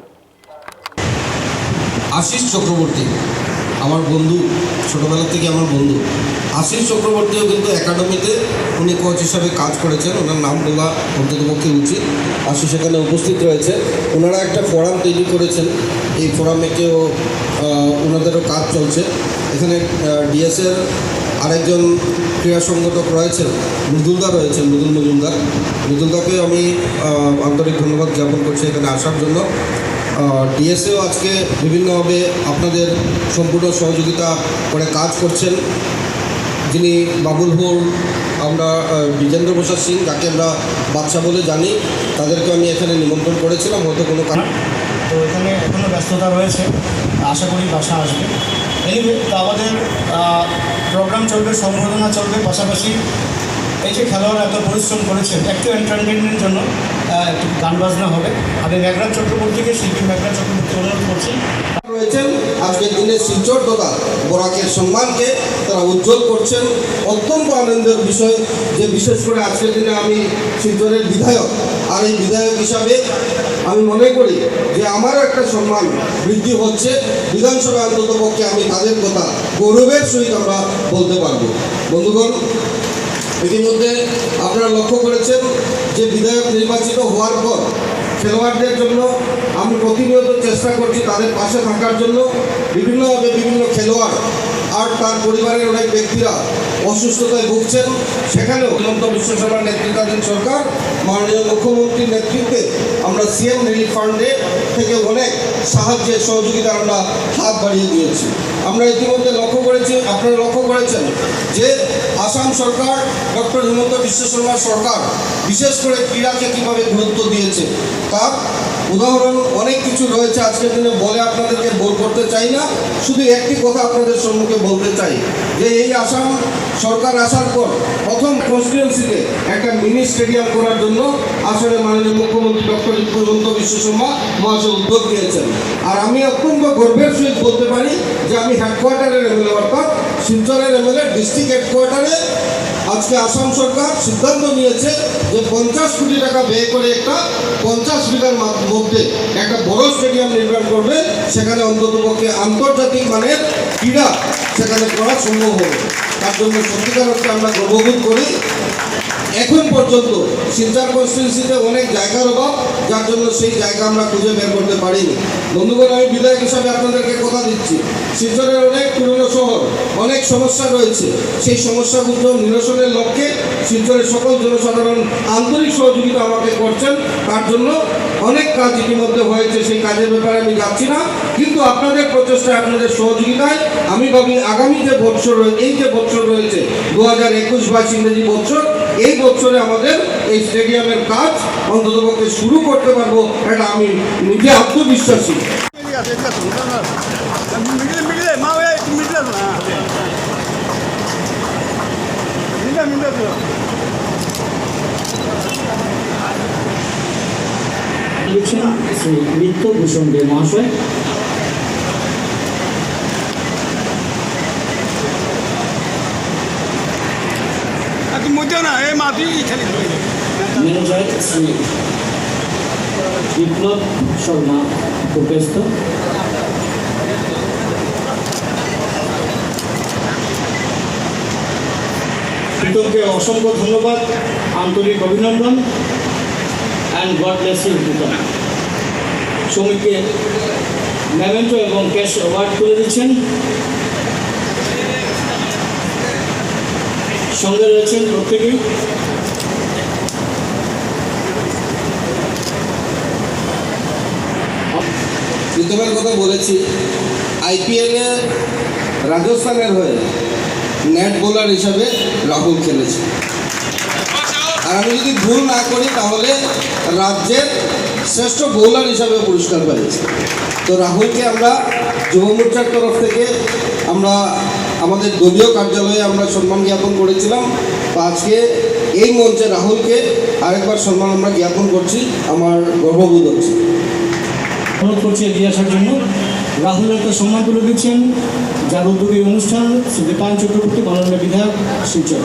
आशीष चक्रवर्ती আমার বন্ধু, ছোটোবেলা থেকে আমার বন্ধু। আশিস চক্রবর্তীও কিন্তু একাডেমিতে উনি কোচ হিসাবে কাজ করেছেন, ওনার নাম বলা অন্ততপক্ষে উচিত। আশিস সেখানে উপস্থিত রয়েছে। ওনারা একটা ফোরাম তৈরি করেছেন, এই ফোরামেকেও ওনাদেরও কাজ চলছে। এখানে ডিএসের আরেকজন ক্রীড়া সংগঠক রয়েছেন, মৃদুলদা রয়েছেন, মৃদুল মজুমদার। মৃদুলদাকে আমি আন্তরিক ধন্যবাদ জ্ঞাপন করছি এখানে আসার জন্য। ডিএসএও আজকে বিভিন্নভাবে আপনাদের সম্পূর্ণ সহযোগিতা করে কাজ করছেন, যিনি বাবুল হোল, আমরা বিজেন্দ্র প্রসাদ সিং, যাকে আমরা বাদশা বলে জানি, তাদেরকে আমি এখানে নিমন্ত্রণ করেছিলাম, হয়তো কোনো কারণ। তো এখানে এখনও ব্যস্ততা রয়েছে, আশা করি বাসা আসবে। এনিওয়ে, তো আমাদের প্রোগ্রাম চলবে, সম্বর্ধনা চলবে, পাশাপাশি এই যে খেলোয়াড়রা এত পরিশ্রম করেছেন, একটু এন্টারটেনমেন্টের জন্য একটু গান বাজনা হবে। আমি মেঘরাজ চক্রবর্তীকে, শিল্পী মেঘরাজ চক্রবর্তী অনুরোধ করছি। রয়েছেন আজকের দিনে শিলচর তথা বরাকের সম্মানকে তারা উজ্জ্বল করছেন। অত্যন্ত আনন্দের বিষয় যে বিশেষ করে আজকের দিনে আমি শিলচরের বিধায়ক, আর এই বিধায়ক হিসাবে আমি মনে করি যে আমারও একটা সম্মান বৃদ্ধি হচ্ছে। বিধানসভায় অন্ততপক্ষে আমি তাদের কথা গৌরবের সহিত আমরা বলতে পারবো। বন্ধুগণ, ইতিমধ্যে আপনারা লক্ষ্য করেছেন যে বিধায়ক নির্বাচিত হওয়ার পর খেলোয়াড়দের জন্য আমি প্রতিনিয়ত চেষ্টা করছি তাদের পাশে থাকার জন্য। বিভিন্নভাবে বিভিন্ন খেলোয়াড় আর তার পরিবারের অনেক ব্যক্তিরা অসুস্থতায় ভুগছেন, সেখানেও হিমন্ত বিশ্ব শর্মার নেতৃত্বাধীন সরকার, মাননীয় মুখ্যমন্ত্রীর নেতৃত্বে আমরা সিএম রিলিফ ফান্ডে থেকে অনেক সাহায্যের সহযোগিতা আমরা হাত বাড়িয়ে দিয়েছি। আমরা ইতিমধ্যে লক্ষ্য করেছি, আপনারা লক্ষ্য করেছেন যে আসাম সরকার, ডক্টর হিমন্ত বিশ্ব শর্মার সরকার বিশেষ করে ক্রীড়াকে কীভাবে গুরুত্ব দিয়েছে তার উদাহরণ অনেক কিছু রয়েছে। আজকের দিনে বলে আপনাদেরকে বোর করতে চাই না, শুধু একটি কথা আপনাদের সম্মুখে বলতে চাই যে এই আসাম সরকার আসার পর প্রথম কনস্টিটিউয়েন্সিতে একটা মিনি স্টেডিয়াম করার জন্য আসলে মাননীয় মুখ্যমন্ত্রী ডক্টর হিমন্ত বিশ্ব শর্মা মহাশয় উদ্যোগ নিয়েছেন। আর আমি অত্যন্ত গর্বের সহিত বলতে পারি যে আমি হেডকোয়ার্টারের এমএলএ, অর্থাৎ শিলচরের এমএলএ, ডিস্ট্রিক্ট হেডকোয়ার্টারে আজকে আসাম সরকার সিদ্ধান্ত নিয়েছে যে 50 কোটি টাকা ব্যয় করে একটা 50 বিঘার মধ্যে একটা বড় স্টেডিয়াম নির্মাণ করবে, সেখানে অন্ততপক্ষে আন্তর্জাতিক মানের ক্রীড়া সেখানে করা সম্ভব হবে। তার জন্য সত্যিকার অর্থে আমরা গর্ববোধ করি। এখন পর্যন্ত শিলচর কনস্টিটিউয়েন্সিতে অনেক জায়গার অভাব, যার জন্য সেই জায়গা আমরা খুঁজে বের করতে পারিনি। বন্ধুগণ, আমি বিধায়ক হিসাবে আপনাদেরকে কথা দিচ্ছি, শিলচরের অনেক পুরনো শহর, অনেক সমস্যা রয়েছে। সেই সমস্যাগুলো নিরসনের লক্ষ্যে শিলচরের সকল জনসাধারণ আন্তরিক সহযোগিতা আমাকে করছেন। তার জন্য অনেক কাজ ইতিমধ্যে হয়েছে, সেই কাজের ব্যাপারে আমি যাচ্ছি না, কিন্তু আপনাদের প্রচেষ্টায়, আপনাদের সহযোগিতায় আমি ভাবি আগামী যে বছর, এই যে বছর রয়েছে 2021-22 ইংরেজি বছর, এই বছরে আমাদের এই স্টেডিয়ামের কাজ অন্ততপক্ষে শুরু করতে পারবো, এটা আমি নিজে আত্মবিশ্বাসী। শ্রী বিত্তভূষণ দে মহাশয়। ম্যানেজার শ্রী বিপ্লব শর্মা উপস্থিত। প্রীতমকে অসংখ্য ধন্যবাদ, আন্তরিক অভিনন্দন, and God bless you Pritam. শ্রমিককে মেমেন্টো এবং ক্যাশ অ্যাওয়ার্ড তুলে দিচ্ছেন। সঙ্গে রয়েছেন প্রত্যেকেই প্রীতমের কথা বলেছি। আইপিএলে রাজস্থানের হয়ে নেট বোলার হিসাবে রাহুল খেলেছে, আর আমি যদি ভুল না করি তাহলে রাজ্যের শ্রেষ্ঠ বোলার হিসাবে পুরস্কার পেয়েছে। তো রাহুলকে আমরা যুব মোর্চার তরফ থেকে আমরা আমাদের দলীয় কার্যালয়ে আমরা সম্মান জ্ঞাপন করেছিলাম। তো আজকে এই মঞ্চে রাহুলকে আরেকবার সম্মান আমরা জ্ঞাপন করছি, আমার গর্ববোধ হচ্ছে। অনুরোধ করছি এগিয়ে আসার জন্য। রাহুলের একটা সম্মান তুলে দিচ্ছেন, যার উদ্যোগে অনুষ্ঠান শ্রী দীপায়ন চক্রবর্তী, মাননীয় বিধায়ক Silchar.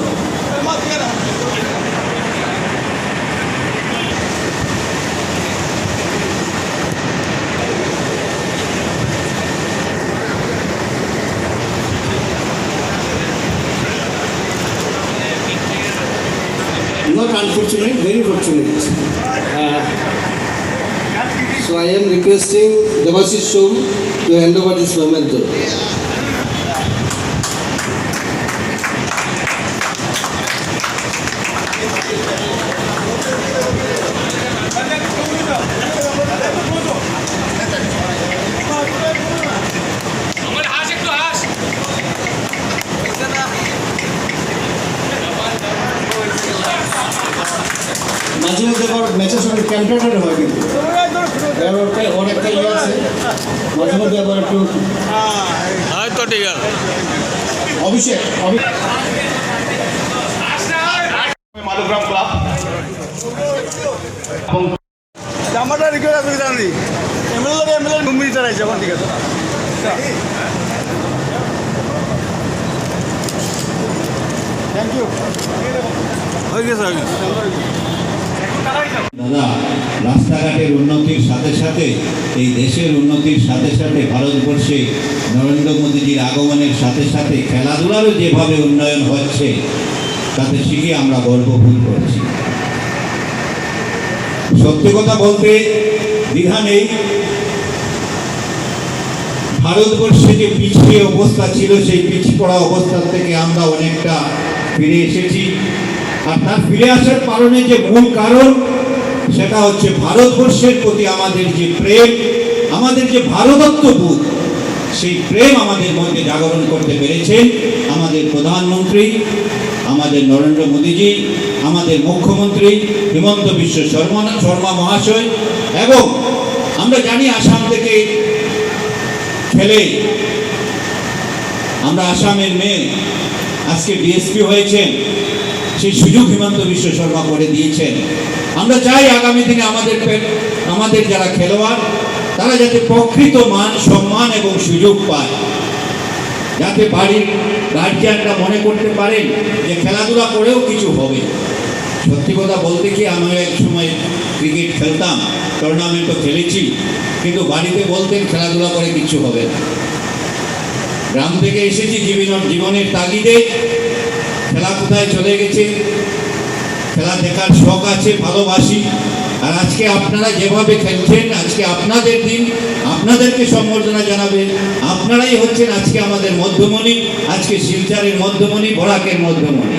Not unfortunate, very fortunate. So I am requesting Devashish Shom to hand over this memento. অনেকটা ইয়ে আছে মাঝে মধ্যে আবার একটু হয়তো ঠিক আছে অভিষেক মাধবগ্রাম ক্লাব জামাটা রিকোয়েস্ট আছে জানি এমএলএ মুম্বই চালাইছে আমার ঠিক আছে থ্যাংক ইউ হয়ে গেছে দাদা রাস্তাঘাটের উন্নতির সাথে সাথে এই দেশের উন্নতির সাথে সাথে ভারতবর্ষে নরেন্দ্র মোদীজির আগমনের সাথে সাথে খেলাধুলারও যেভাবে উন্নয়ন হচ্ছে তাতে শিখে আমরা গর্ববোধ করছি। সত্যি কথা বলতে দ্বিধা নেই, ভারতবর্ষে যে পিছিয়ে অবস্থা ছিল সেই পিছিয়ে পড়া অবস্থা থেকে আমরা অনেকটা ফিরে এসেছি। আর তার ফিরে আসার কারণে যে মূল কারণ সেটা হচ্ছে ভারতবর্ষের প্রতি আমাদের যে প্রেম, আমাদের যে ভারতত্ববোধ, সেই প্রেম আমাদের মধ্যে জাগরণ করতে পেরেছেন আমাদের প্রধানমন্ত্রী, আমাদের নরেন্দ্র মোদীজি, আমাদের মুখ্যমন্ত্রী হিমন্ত বিশ্ব শর্মা মহাশয়। এবং আমরা জানি আসাম থেকে খেলে আমরা আসামের মেয়ে আজকে ডিএসপি হয়েছেন, সেই সুযোগ হিমন্ত বিশ্ব শর্মা করে দিয়েছেন। আমরা চাই আগামী দিনে আমাদের যারা খেলোয়াড় তারা যাতে প্রকৃত মান সম্মান এবং সুযোগ পায়, যাতে বাড়ির গার্জিয়ানরা মনে করতে পারেন যে খেলাধুলা করেও কিছু হবে। সত্যি কথা বলতে কি আমি এক সময় ক্রিকেট খেলতাম, টুর্নামেন্টও খেলেছি, কিন্তু বাড়িতে বলতেন খেলাধুলা করে কিছু হবে না। গ্রাম থেকে এসেছি জীবনের তাগিদে, খেলা কোথায় চলে গেছে, খেলা দেখার শখ আছে, ভালোবাসি। আর আজকে আপনারা যেভাবে খেলছেন, আজকে আপনাদের দিন, আপনাদেরকে সম্বর্ধনা জানাবেন। আপনারাই হচ্ছেন আজকে আমাদের মধ্যমণি, আজকে শিলচরের মধ্যমণি, বরাকের मध्यमणि।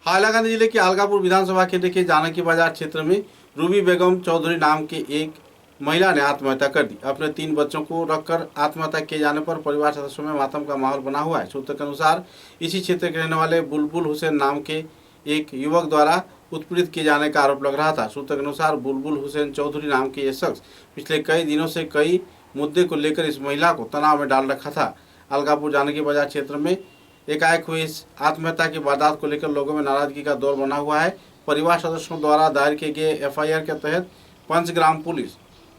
हाइलाकांदी जिले के अलगापुर विधानसभा क्षेत्र के जानकी बाजार क्षेत्र में रूबी बेगम चौधरी नाम के एक महिला ने आत्महत्या कर दी। अपने 3 बच्चों को रखकर आत्महत्या किए जाने पर परिवार सदस्यों में मातम का माहौल बना हुआ है। सूत्र के अनुसार इसी क्षेत्र के रहने वाले बुलबुल हुसैन नाम के एक युवक द्वारा उत्पीड़ित किए जाने का आरोप लग रहा था। सूत्र के अनुसार बुलबुल हुसैन चौधरी नाम के ये शख्स पिछले कई दिनों से कई मुद्दे को लेकर इस महिला को तनाव में डाल रखा था। अलगापुर जानकी बाजार क्षेत्र में एकाएक हुई इस आत्महत्या की वारदात को लेकर लोगों में नाराजगी का दौर बना हुआ है। परिवार सदस्यों द्वारा दायर किए गए FIR के तहत पंचग्राम पुलिस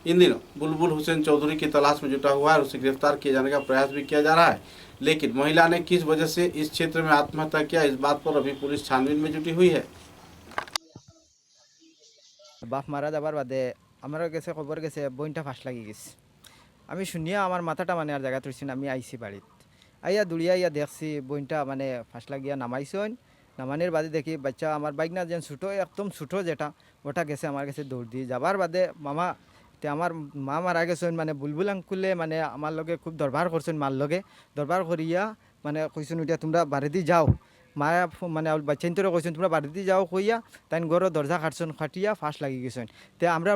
इन दिनों बुलबुल हुसैन चौधरी की तलाश में जुटा हुआ है और उसे गिरफ्तार किए जाने का प्रयास भी किया जा रहा है। लेकिन महिला ने किस वजह से इस क्षेत्र में आत्महत्या किया, इस बात पर अभी पुलिस छानबीन में जुटी हुई है। বাপ মারা যাবার বাদে আমার কাছে খবর গেছে বইনটা ফাঁস লাগি গেছে। আমি শুনিয়া আমার মাথাটা মানে আর জায়গা তুলছি না। আমি আইসি বাড়িত, আইয়া দুড়িয়া ইয়া দেখছি বইনটা মানে ফাঁস লাগিয়া নামাইছেন। নামানোর বাদে দেখি বাচ্চা আমার বাইক না যেন ছোটো, একদম ছোটো যেটা, ওটা গেছে আমার কাছে দৌড় দিয়ে যাবার বাদে মামা তে আমার মা মারা গেছেন। মানে বুলবুল আঙ্কুলে মানে আমার লগে খুব দরবার করছেন, মার লগে দরবার করিয়া মানে কইছেন ওইটা তোমরা বাড়িতে যাও। মায়া মানে বাচ্চাইন তোরা কইছেন তোমরা বাড়িতে যাও কইয়া তাই ঘরও দরজা কাটছেন, খাটিয়া ফাঁস লাগি গেছেন। তে আমরা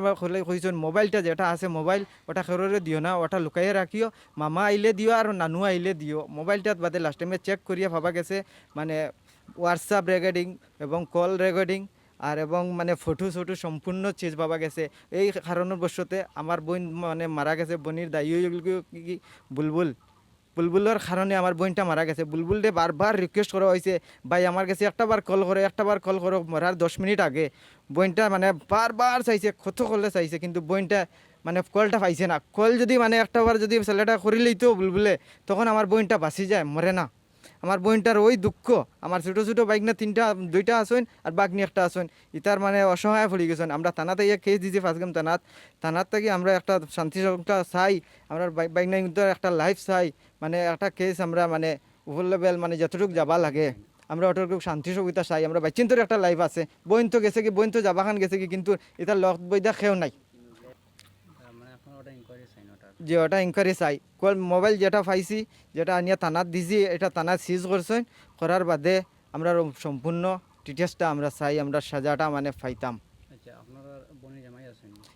কইছেন মোবাইলটা যেটা আছে মোবাইল ওটা খেরোরে দিও না, ওটা লুকাইয়ে রাখিও, মামা আইলে দিও আর নানু আইলে দিও। মোবাইলটাত বাদে লাস্ট টাইমে চেক করিয়া ভাবা গেছে মানে হোয়াটসঅ্যাপ রেকর্ডিং এবং কল রেকর্ডিং আর এবং মানে ফটো সম্পূর্ণ চেজ পাওয়া গেছে। এই কারণের বশতে আমার বোন মানে মারা গেছে। বোনের দায়ী কি বুলবুলের কারণে আমার বোনটা মারা গেছে। বুলবুলকে বারবার রিকোয়েস্ট করা হয়েছে, ভাই আমার কাছে একটাবার কল করো মরার 10 মিনিট আগে। বোনটা মানে বারবার চাইছে, কত করলে চাইছে, কিন্তু বোনটা মানে কলটা পাইছে না। কল যদি মানে একটাবার যদি ছেলেটা করে লইতো বুলবুলে, তখন আমার বোনটা বাঁচি যায়, মরে না। আমার বোনটার ওই দুঃখ, আমার ছোটো বাইক না 2টা আসেন আর বাগনি একটা আসেন, ইতার মানে অসহায় পড়ে গেছেন। আমরা থানাতে ইয়ে কেস দিয়েছি, ফার্স্টগ্রাম থানার থেকে আমরা একটা শান্তি সংস্থা চাই, আমরা বাইক না কিন্তু একটা লাইফ চাই, মানে একটা কেস আমরা মানে উপর লেভেল মানে যতটুকু যাবা লাগে আমরা অতটুকু শান্তি সুবিধা চাই। আমরা বাচ্চিন্তর একটা লাইফ আছে, বোন তো গেছে কি, বোন তো যাবাখান গেছে কি, কিন্তু এটা লক বইদা খেও নাই যে ওটা ইনকোয়ারি চাই। মোবাইল যেটা পাইছি, যেটা আনিয়া থানাত দিছি, এটা থানাত সিজ করছেন, করার বাদে আমরা সম্পূর্ণ ডিটেলসটা আমরা চাই, আমরা সাজাটা মানে পাইতাম।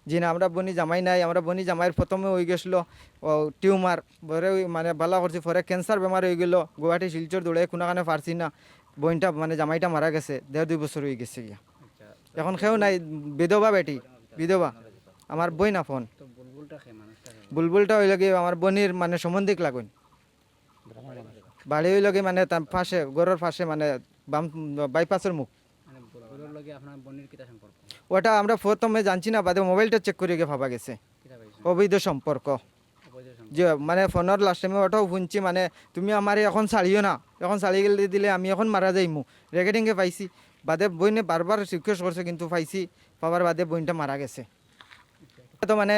জি না, আমরা বনি জামাই নাই। আমরা বনি জামাইয়ের প্রথমে হয়ে গেছিলো টিউমার, পরে মানে বালা করছি, পরে ক্যান্সার বেমার হয়ে গেলো, গুয়াহাটি শিলচর দৌড়ে কোনোখানে পারছি না। বোনটা মানে জামাইটা মারা গেছে, 1.5-2 বছর হয়ে গেছে গিয়া। এখন খেয়েও নাই, বিধবা বেটি, বিধবা আমার বই না ফোন বুলবুলটা হইল কি আমার বনির মানে সম্বন্ধিক লাগুন বাড়ি হইল কি মানে তার পাশে গরুর পাশে মানে বাম বাইপাসের মুখ ওটা আমরা প্রথমে জানছি না বাদে মোবাইলটা চেক করে গিয়ে ভাবা গেছে অবৈধ সম্পর্ক যে মানে ফোনের লাস্ট টাইমে ওটাও শুনছি মানে তুমি আমার এখন ছাড়িও না এখন ছাড়ি গেলে দিলে আমি এখন মারা যাইমু রেকর্ডিংয়ে পাইছি বাদে বইনে বারবার রিকোয়েস্ট করছে কিন্তু পাইছি পাবার বাদে বইনটা মারা গেছে তো মানে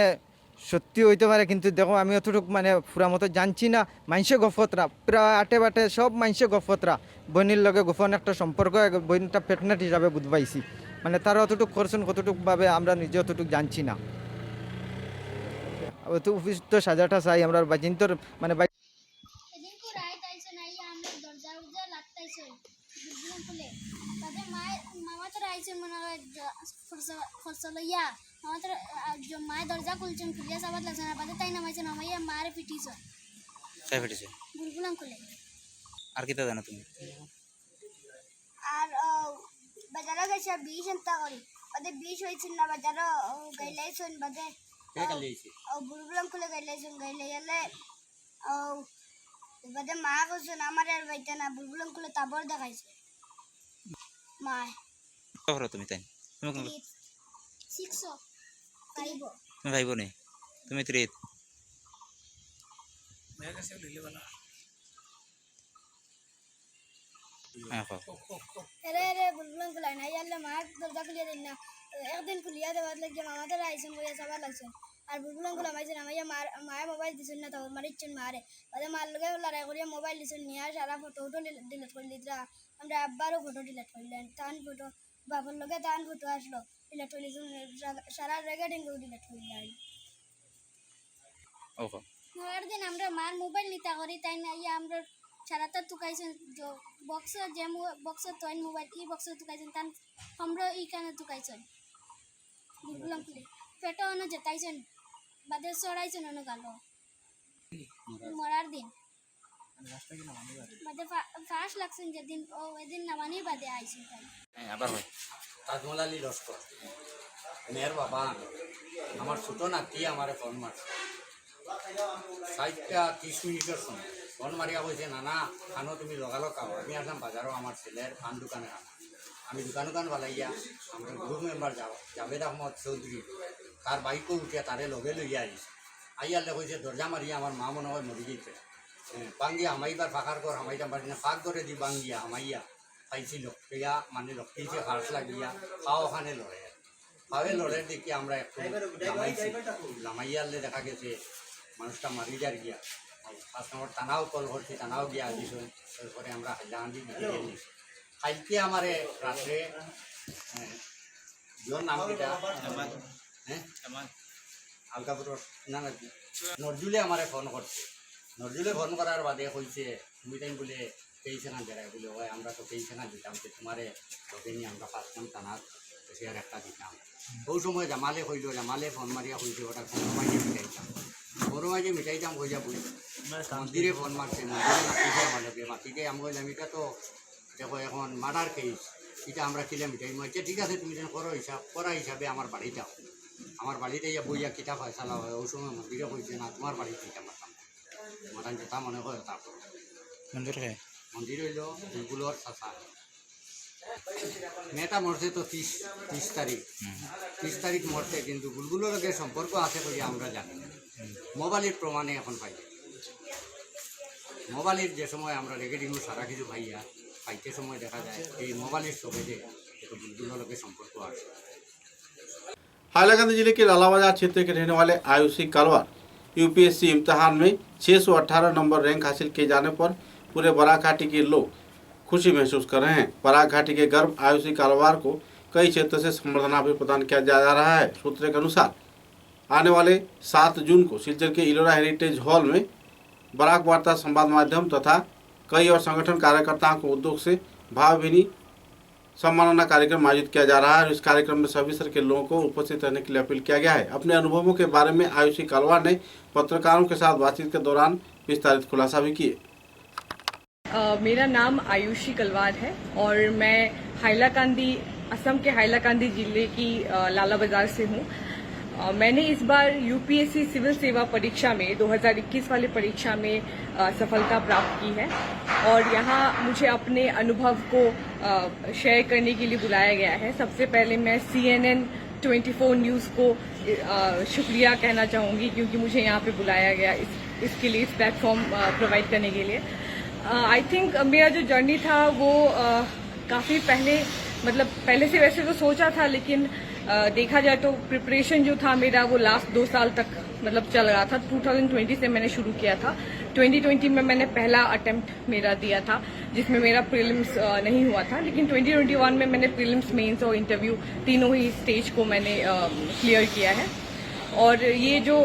সত্যি হইতে পারে কিন্তু দেখো আমি অতটুকু মানে পুরা মতো জানছি না মানুষে গফতরা প্রায় আটে বাটে সব মানুষে গফতরা বইনির লগে গোপন একটা সম্পর্ক বইনটা পেটনেট হিসাবে বুঝ পাইছি মানে তারা অতটুকু করছেন কতটুকুভাবে আমরা নিজে অতটুকু জানছি না তো উপযুক্ত সাজাটা চাই আমরা বাজিন্তর মানে মায়ের দরজা খুলছেন খুলিয়া সাবাদ লাগছে না বাদে তাই নামাইছে নামাইয়া মারে পিটিছ তাই ফেটেছে বুলবুলাম খুলে আর কিতা জানো তুমি আর বাজারে গেছে 20 এন্তা করি বাদে 20 হইছিল না বাজারে গাইলাইছেন বাদে কে গাইলাইছে বুলবুলাম খুলে গাইলাইছেন গাইলাইলে বাদে মা কইছেন আমার আর বাইতে না বুলবুলাম খুলে তাবর দেখাইছে মা কত তুমি তাই তুমি কোন 600 পাইবো তুমি ভাইব নে তুমি ত্রিত মেয়ে কাছে লিলে वाला अरे बुलबुल को लाइन आई अल्लाह मार दरजा खुलिया देना एक दिन खुलिया दे बाद लग गया मामा तेरा आइसन कोई सवाल लगसन और बुलबुल को लाइन से माया माया मोबाइल दिसन ना तो मरिचन मारे बाद मार लगे वाला रे कोरिया मोबाइल दिसन निया सारा फोटो डिलीट कर लिद्रा हमरा अब्बारो फोटो डिलीट करलेन तान फोटो बाबन लगे तान फोटो आसलो डिलीट कर लिसन सारा रेकर्डिंग को डिलीट करलेन ओहो हर दिन हमरा मार मोबाइल निता करी ताई ना ये हमरा साराता तुकाइसन जो box GeM box तोइन mobile e box तुकाइसन तान हमरो ई काने तुकाइसन बुलबुलम खुले पेटो न जताइसन बादे सोडाइसन न गालो मरार दिन बादे फास्ट लागसन जे दिन ओ दिन नवानी बादे आइसन ताई আবার হয় তাজমলালি লস্কর মেয়ের বাবা আমার ছোট নাতি আমারে ফোন মারছে 30 মিনিটের সময় ফোন মারিয়া বলছে নানা খানো তুমি লগালো খাও আমি আসলাম বাজারও আমার ছেলের পান দোকানে খানা আমি দোকান বালাইয়া আমার গ্রুপ মেম্বার জাভেদ আহমদ চৌধুরী তার বাইকও উঠিয়া তারে লগে লইয়া আইছে আইয়ালে কইছে দরজা মারিয়া আমার মা মনে হয় মরি গেছে বাঙ্গিয়া হামাইবার ফাঁকার ঘর হামাইতাম পারি না ফাঁক করে দি বাঙ্গিয়া হামাইয়া পাইছি লক্ষ্যা মানে লক্ষ্মীছে হাঁস লাগিয়া খাও ওখানে লড়ে খাওয়ে লড়ে দেখি আমরা একটু লামাইয়ালে দেখা গেছে মানুষটা মারি যার গিয়া ফার্স্ট নম্বর টানাও কল করছি টানাও গিয়া আসিস তারপরে আমরা হাইলাহান্দি দিকে নিয়েছি কালকে আমার রাত্রে জোর নাম কিটা হ্যাঁ আলকাপুরের না না নজরুলে আমারে ফোন করছে নজরুলে ফোন করার বাদে কইছে তুমি তাই বলে পেয়েছেনা বেড়ায় বলে ওই আমরা তো পেয়েছেনা দিতাম যে তোমারে লোকে নিয়ে আমরা ফার্স্ট নাম টানা সে আর একটা দিতাম ওই সময় জামালে কইল জামালে ফোন মারিয়া কইছে ওটা বড়মাইকে মিটাইতাম বড়মাইকে মিটাইতাম কইয়া বই মন্দিরে ফোন মারছে মন্দিরে মাতিছে আমাদেরকে মাতিকে আমি কইলাম এটা তো দেখো এখন মার্ডার কেস এটা আমরা কিলে মিটাই মারছে ঠিক আছে তুমি যেন করা হিসাবে আমার বাড়িতে যাও আমার বাড়িতে ইয়া বইয়া কিতা ফয়সালা হয় ওই সময় মন্দিরে কইছে না তোমার বাড়িতে এটা মারতাম মারান যেটা মনে হয় তারপর মন্দির হইল বুলবুলর চাচা মেয়েটা মরছে তো 30 তারিখ 30 তারিখ মরছে কিন্তু বুলবুলের লগে সম্পর্ক আছে বলে আমরা জানি মোবাইলের প্রমাণে এখন পাই মোবাইলের যে সময় আমরা রেকর্ডিং সারা কিছু পাইয়া পাইতে সময় দেখা যায় এই মোবাইলের ছবি যে বুলবুলের লগে সম্পর্ক আছে। हाईलाकंदी जिले के लालाबाजार क्षेत्र के रहने वाले आयुषी कलवार यूपीएससी इम्तिहान में 618 नंबर रैंक हासिल किए जाने पर पूरे बराक घाटी के लोग खुशी महसूस कर रहे हैं। बराक घाटी के गर्भ आयुषी कलवार को कई क्षेत्र से संबर्धना भी प्रदान किया जा रहा है। सूत्रों के अनुसार आने वाले 7 जून को सिलचर के इलोरा हेरिटेज हॉल में बराक वार्ता संवाद माध्यम तथा कई और संगठन कार्यकर्ताओं को उद्योग से भावभीनी सम्मानना कार्यक्रम आयोजित किया जा रहा है। इस कार्यक्रम में सभी स्तर के लोगों को उपस्थित रहने के लिए अपील किया गया है। अपने अनुभवों के बारे में आयुषी कलवार ने पत्रकारों के साथ बातचीत के दौरान विस्तारित खुलासा भी किए। मेरा नाम आयुषी कलवार है और मैं हाईलाकांदी असम के हाईलाकांदी जिले की लाला बाजार से हूँ। मैंने इस बार यूपीएससी सिविल सेवा परीक्षा में 2021 वाली परीक्षा में सफलता प्राप्त की है और यहाँ मुझे अपने अनुभव को शेयर करने के लिए बुलाया गया है। सबसे पहले मैं CNN 24 न्यूज़ को शुक्रिया कहना चाहूँगी क्योंकि मुझे यहाँ पे बुलाया गया इसके लिए, इस प्लेटफॉर्म प्रोवाइड करने के लिए। आई थिंक मेरा जो जर्नी था वो काफ़ी पहले से वैसे तो सोचा था, लेकिन देखा जाए तो प्रिपरेशन जो था मेरा वो लास्ट 2 साल तक चल रहा था। 2020 से मैंने शुरू किया था। 2020 में मैंने पहला अटेम्प्ट मेरा दिया था जिसमें मेरा प्रीलिम्स नहीं हुआ था, लेकिन 2021 में मैंने प्रीलिम्स, मेंस और इंटरव्यू तीनों ही स्टेज को मैंने क्लियर किया है। और ये जो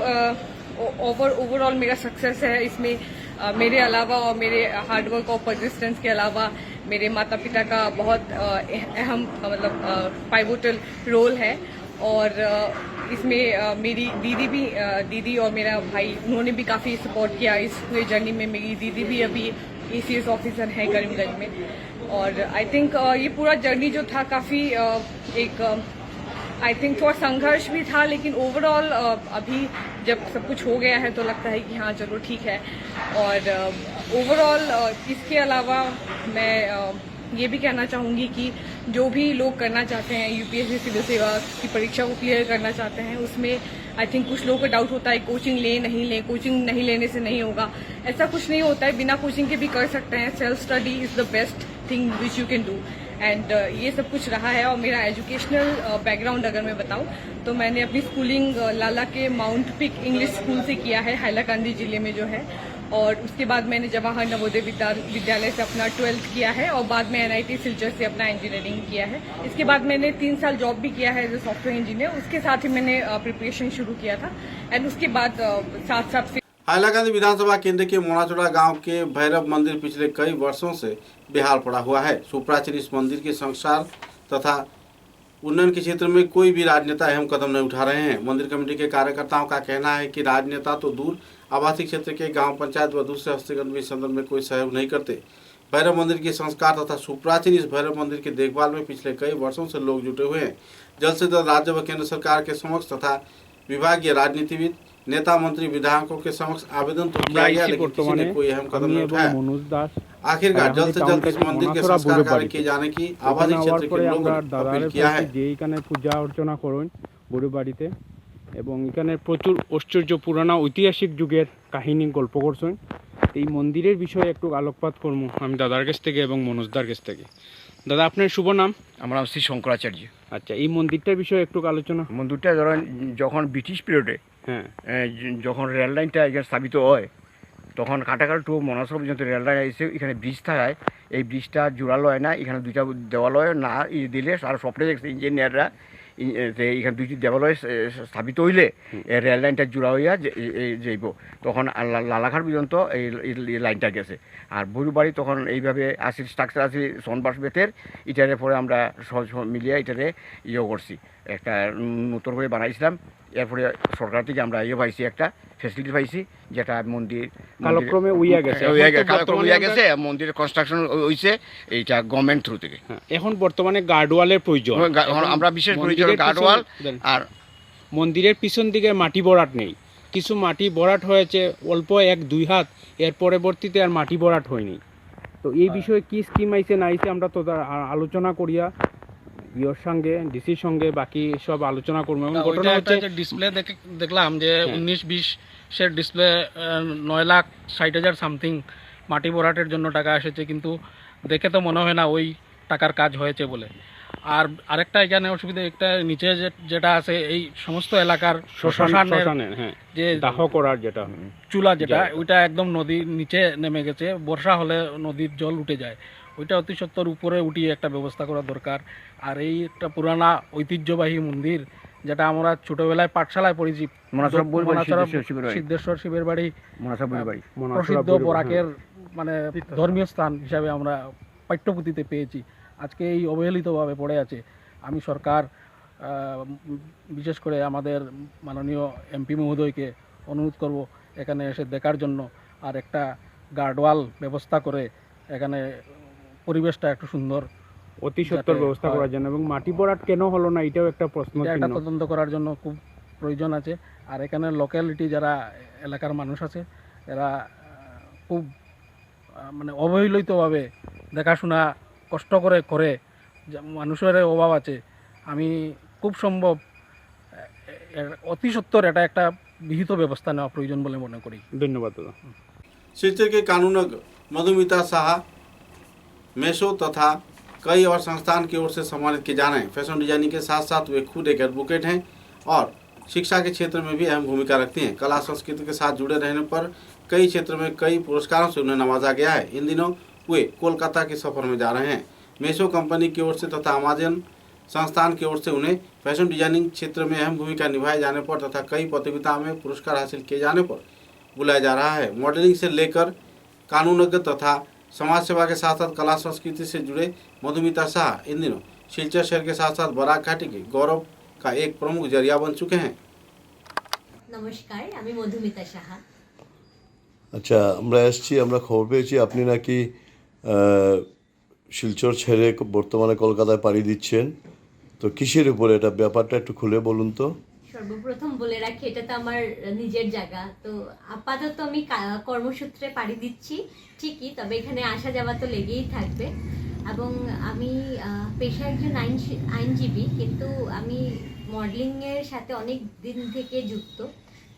ओवरऑल मेरा सक्सेस है, इसमें मेरे अलावा और मेरे हार्डवर्क और परसिस्टेंस के अलावा मेरे माता पिता का बहुत अहम पाइवोटल रोल है। और इसमें मेरी दीदी और मेरा भाई, उन्होंने भी काफ़ी सपोर्ट किया इस पूरे जर्नी में। मेरी दीदी भी अभी ACS ऑफिसर हैं करीमगंज में। और आई थिंक ये पूरा जर्नी जो था काफ़ी थोड़ा संघर्ष भी था, लेकिन ओवरऑल अभी जब सब कुछ हो गया है तो लगता है कि हाँ चलो ठीक है। और ओवरऑल इसके अलावा मैं ये भी कहना चाहूँगी कि जो भी लोग करना चाहते हैं यूपीएससी सिविल सेवा की परीक्षा को क्लियर करना चाहते हैं, उसमें आई थिंक कुछ लोगों को डाउट होता है कोचिंग नहीं लेने से नहीं होगा। ऐसा कुछ नहीं होता है, बिना कोचिंग के भी कर सकते हैं। Self study is the best thing which you can do. And ये सब कुछ रहा है। और मेरा एजुकेशनल बैकग्राउंड अगर मैं बताऊं तो मैंने अपनी स्कूलिंग लाला के माउंट पिक इंग्लिश स्कूल से किया है, हैलाकांदी जिले में जो है। और उसके बाद मैंने जवाहर नवोदय विद्यालय से अपना 12th किया है और बाद में NIT सिलचर से अपना इंजीनियरिंग किया है। इसके बाद मैंने 3 साल जॉब भी किया है एज ए सॉफ्टवेयर इंजीनियर। उसके साथ ही मैंने प्रिपरेशन शुरू किया था एंड उसके बाद साथ हैलाकांदी विधानसभा केंद्र के मोनाचोड़ा गांव के भैरव मंदिर पिछले कई वर्षों से बेहाल पड़ा हुआ है। सुप्राचीन इस मंदिर के संस्कार तथा उन्नयन के क्षेत्र में कोई भी राजनेता अहम कदम नहीं उठा रहे हैं। मंदिर कमेटी के कार्यकर्ताओं का कहना है कि राजनेता तो दूर, आवासीय क्षेत्र के गांव पंचायत व दूसरे हस्तीगण भी इस संदर्भ में कोई सहयोग नहीं करते। भैरव मंदिर के संस्कार तथा सुप्राचीन इस भैरव मंदिर की देखभाल में पिछले कई वर्षों से लोग जुटे हुए हैं। जल्द से जल्द राज्य व केंद्र सरकार के समक्ष तथा विभागीय राजनीतिविद, नेता, मंत्री, विधायकों के समक्ष आवेदन तो किया गया, लेकिन किसी ने कोई अहम कदम नहीं उठाया। आखिरकार जल्द से जल्द इस मंदिर के संस्कार कार्य किए जाने की आवासीय क्षेत्र के लोगों ने अपील किया है। पूजा अर्चना करें बुড়ো বাড়িতে এবং এখানে প্রচুর ঐশ্বর্য পুরানো ঐতিহাসিক যুগের কাহিনী গল্প করছেন। এই মন্দিরের বিষয়ে একটু আলোকপাত করবো আমি দাদার কাছ থেকে এবং মনোজদার কাছ থেকে। দাদা, আপনার শুভ নাম? আমার নাম শ্রী শঙ্করাচার্য। আচ্ছা, এই মন্দিরটার বিষয়ে একটু আলোচনা। মন্দিরটা ধরেন যখন ব্রিটিশ পিরিয়ডে যখন রেল লাইনটা এখানে স্থাপিত হয় তখন কাটাকাল টু মনাসর পর্যন্ত রেল লাইন এসে এখানে ব্রিজ থাকায় এই ব্রিজটা জোড়ালো হয় না, এখানে দুইটা দেওয়ালয় না দিলে আর স্বপ্নে দেখছে ইঞ্জিনিয়াররা এখানে দুইটি দেওয়ালয় স্থাপিত হইলে রেল লাইনটা জোড়া হইয়া যাইব। তখন লালাঘাট পর্যন্ত এই লাইনটা গেছে। আর বড়ুবাড়ি তখন এইভাবে আসি স্ট্রাকচার আছে সনবাস বেতের, এটারে পরে আমরা সহজ মিলিয়ে এটারে করছি, একটা নতুন করে বানাইছিলাম। এরপরে সরকার থেকে আমরা পাইছি, একটা ফ্যাসিলিটি পাইছি, যেটা মন্দির কালক্রমে উইয়া গেছে। মন্দিরের কনস্ট্রাকশন হয়েছে এইটা গভর্নমেন্ট থ্রু থেকে। এখন বর্তমানে গার্ডওয়ালের প্রয়োজন, আমরা বিশেষ প্রয়োজন গার্ডওয়াল। আর মন্দিরের পিছন দিকে মাটি ভরাট নেই, কিছু মাটি ভরাট হয়েছে অল্প 1-2 হাত, এর পরবর্তীতে আর মাটি ভরাট হয়নি। তো এই বিষয়ে কি স্কিম আইছে না আইছে আমরা তো আলোচনা করিয়া ইয়োর সঙ্গে ডিসির সঙ্গে বাকি সব আলোচনা করবো। এবং ঘটনা হচ্ছে ডিসপ্লে দেখলাম যে 19-20 ডিসপ্লে 9,60,000 সামথিং মাটি ভরাটের জন্য টাকা এসেছে, কিন্তু দেখে তো মনে হয় না ওই টাকার কাজ হয়েছে বলে। আর আরেকটা এখানে অসুবিধা, একটা নিচে যেটা আছে এই সমস্ত এলাকার শ্মশানের যে দাহ করার যেটা চুলা যেটা ওইটা একদম নদীর নিচে নেমে গেছে। বর্ষা হলে নদীর জল উঠে যায়, ওইটা অতি সত্বর উপরে উঠিয়ে একটা ব্যবস্থা করা দরকার। আর এই একটা পুরানা ঐতিহ্যবাহী মন্দির যেটা আমরা ছোটবেলায় পাঠশালায় পড়েছি, সিদ্ধেশ্বর শিবের বাড়ি প্রসিদ্ধ বরাকের মানে ধর্মীয় স্থান হিসাবে আমরা পাঠ্যপুথিতে পেয়েছি, আজকে এই অবহেলিতভাবে পড়ে আছে। আমি সরকার বিশেষ করে আমাদের মাননীয় MP মহোদয়কে অনুরোধ করব এখানে এসে দেখার জন্য, আর একটা গার্ডওয়াল ব্যবস্থা করে এখানে পরিবেশটা একটু সুন্দর অতি সত্বর ব্যবস্থা করার জন্য। এবং মাটি ভরাট কেন হলো না এটাও একটা প্রশ্ন, এটা তদন্ত করার জন্য খুব প্রয়োজন আছে। আর এখানে লোকালিটি যারা এলাকার মানুষ আছে এরা খুব মানে অবহেলিতভাবে দেখাশোনা কষ্ট করে করে, মানুষের অভাব আছে। আমি খুব সম্ভব অতি সত্বর এটা একটা বিহিত ব্যবস্থা নেওয়া প্রয়োজন বলে মনে করি। ধন্যবাদ দাদা। शिलचर के कानूनज्ञ मधुमिता शाह मेसो तथा कई और संस्थान की ओर से सम्मानित किए जा रहे हैं। फैशन डिजाइनिंग के साथ साथ वे खुद एक एडवोकेट हैं और शिक्षा के क्षेत्र में भी अहम भूमिका रखती हैं। कला संस्कृति के साथ जुड़े रहने पर कई क्षेत्र में कई पुरस्कारों से उन्हें नवाजा गया है। इन दिनों वे कोलकाता के सफर में जा रहे हैं। मेसो कंपनी की ओर से तथा अमेजन संस्थान की ओर से उन्हें फैशन डिजाइनिंग क्षेत्र में अहम भूमिका निभाए जाने पर तथा कई प्रतियोगिताओं में पुरस्कार हासिल किए जाने पर बुलाया जा रहा है। मॉडलिंग से लेकर कानूनज्ञ तथा समाज सेवा के साथ साथ कला संस्कृति से जुड़े मधुमिता शाह इन दिनों शिलचर शहर के साथ साथ बराक घाटी के गौरव का एक प्रमुख जरिया बन चुके हैं। নমস্কার, আমি মধুমিতা সাহা। আচ্ছা, আমরা এসেছি, আমরা খবর পেয়েছি আপনি নাকি শিলচর ছেড়ে বর্তমানে কলকাতায় পাড়ি দিচ্ছেন। তো কিসের উপরে এটা, ব্যাপারটা একটু খুলে বলুন তো। সর্বপ্রথম বলে রাখি এটা তো আমার নিজের জায়গা, তো আপাতত আমি কর্মসূত্রে পাড়ি দিচ্ছি ঠিকই, তবে এখানে আসা যাওয়া তো লেগেই থাকবে। এবং আমি পেশায় একজন আইনজীবী, কিন্তু আমি মডেলিংয়ের সাথে অনেক দিন থেকে যুক্ত।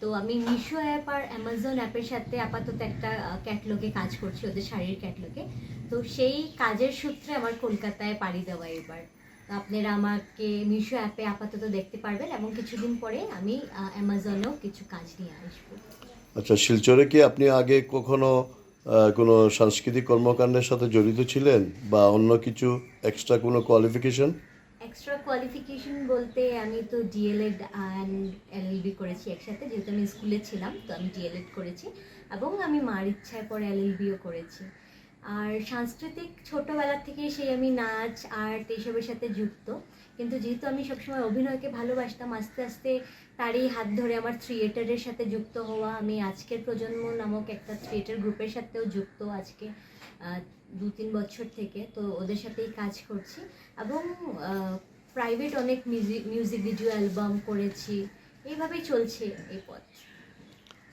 তো আমি মিশো অ্যাপ আর অ্যামাজন অ্যাপের সাথে আপাতত একটা ক্যাটলগে কাজ করছি, ওদের শাড়ির ক্যাটলগে। তো সেই কাজের সূত্রে আমার কলকাতায় পাড়ি দেওয়া এবার। তো আপনারা আমাকে মিশো অ্যাপে আপাতত দেখতে পারবেন এবং কিছুদিন পরে আমি অ্যামাজনেও কিছু কাজ নিয়ে আসবো। আচ্ছা, শিলচরে কি আপনি আগে কখনো কোনো সাংস্কৃতিক কর্মকাণ্ডের সাথে জড়িত ছিলেন বা অন্য কিছু এক্সট্রা কোনো কোয়ালিফিকেশন? এক্সট্রা কোয়ালিফিকেশন বলতে আমি তো ডিএলএড অ্যান্ড এলএলবি করেছি একসাথে, যেহেতু আমি স্কুলে ছিলাম তো আমি ডিএলএড করেছি এবং আমি মার ইচ্ছায় পরে এলএলবিও করেছি। আর সাংস্কৃতিক ছোটোবেলা থেকে সেই আমি নাচ আর্ট এইসবের সাথে যুক্ত, কিন্তু যেহেতু আমি সবসময় অভিনয়কে ভালোবাসতাম, আস্তে আস্তে তারই হাত ধরে আমার থিয়েটারের সাথে যুক্ত হওয়া। আমি আজকের প্রজন্ম নামক একটা থিয়েটার গ্রুপের সাথেও যুক্ত আজকে 2-3 বছর থেকে, তো ওদের সাথেই কাজ করছি এবং প্রাইভেট অনেক মিউজিক ভিডিও অ্যালবাম করেছি, এইভাবেই চলছে এই পথ।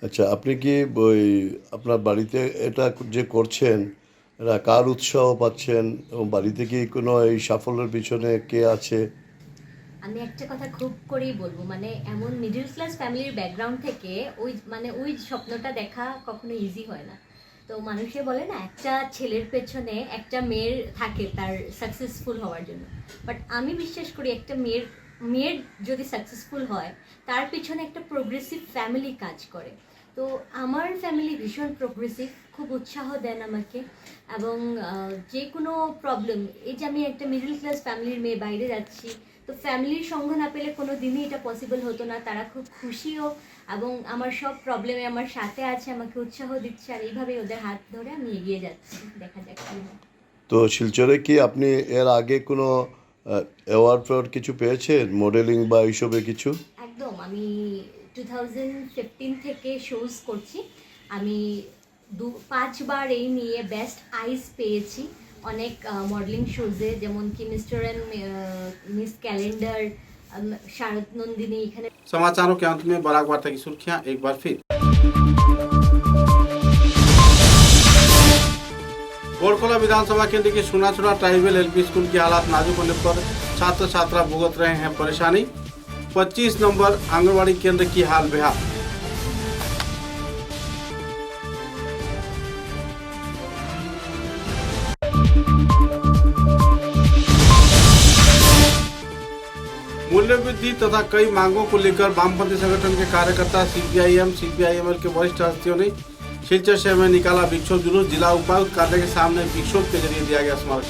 আচ্ছা, আপনি কি ওই আপনার বাড়িতে এটা যে করছেন এরা কার উৎসাহ পাচ্ছেন এবং বাড়িতে কি কোনো এই সাফল্যের পিছনে কে আছে? আমি একটা কথা খুব করেই বলবো, মানে এমন মিডল ক্লাস ফ্যামিলির ব্যাকগ্রাউন্ড থেকে ওই স্বপ্নটা দেখা কখনো ইজি হয় না। তো মানুষে বলে না, একটা ছেলের পেছনে একটা মেয়ের থাকে তার সাকসেসফুল হওয়ার জন্য, বাট আমি বিশ্বাস করি একটা মেয়ের যদি সাকসেসফুল হয় তার পিছনে একটা প্রোগ্রেসিভ ফ্যামিলি কাজ করে। তো আমার ফ্যামিলি ভীষণ প্রোগ্রেসিভ, খুব উৎসাহ দেন আমাকে এবং যে কোনো প্রবলেম, এই যে আমি একটা মিডল ক্লাস ফ্যামিলির মেয়ে বাইরে যাচ্ছি, তো ফ্যামিলির সঙ্গ না পেলে কোনো দিনই এটা পসিবল হতো না। তারা খুব খুশিও এবং আমার সব প্রবলেমে আমার সাথে আছে, আমাকে উৎসাহ দিচ্ছে, আর এইভাবেই ওদের হাত ধরে আমি এগিয়ে যাচ্ছি। দেখা যাক কি হয়। তো শিলচরে কি আপনি এর আগে কোনো অ্যাওয়ার্ড কিছু পেয়েছেন মডেলিং বা এইসবে কিছু? একদম, আমি 2015 থেকে শোজ করছি। আমি 5 বার এই নিয়ে বেস্ট আইস পেয়েছি অনেক মডেলিং শোজে, যেমন কি মিস্টার এন্ড মিস ক্যালেন্ডার, শারদ নন্দিনী। এখানে समाचारों के अंत में बराक वार्ता की सुर्खियां एक बार फिर। कोलकाता विधानसभा केंद्र के सुनाचुरा ट्राइबल एलपी स्कूल की हालात नाजुक होने पर छात्र छात्रा भुगत रहे हैं परेशानी। 25 नंबर आंगनबाड़ी केंद्र की हाल बेहाल। मूल्य वृद्धि तथा कई मांगों को लेकर वामपंथी संगठन के कार्यकर्ता सीपीआईएम सीपीआईएमएल के वरिष्ठ हस्तियों ने शिलचर शहर में निकाला विक्षोभ जुलूस। जिला उपायुक्त कार्यालय के सामने विक्षोभ के जरिए दिया गया स्मारक।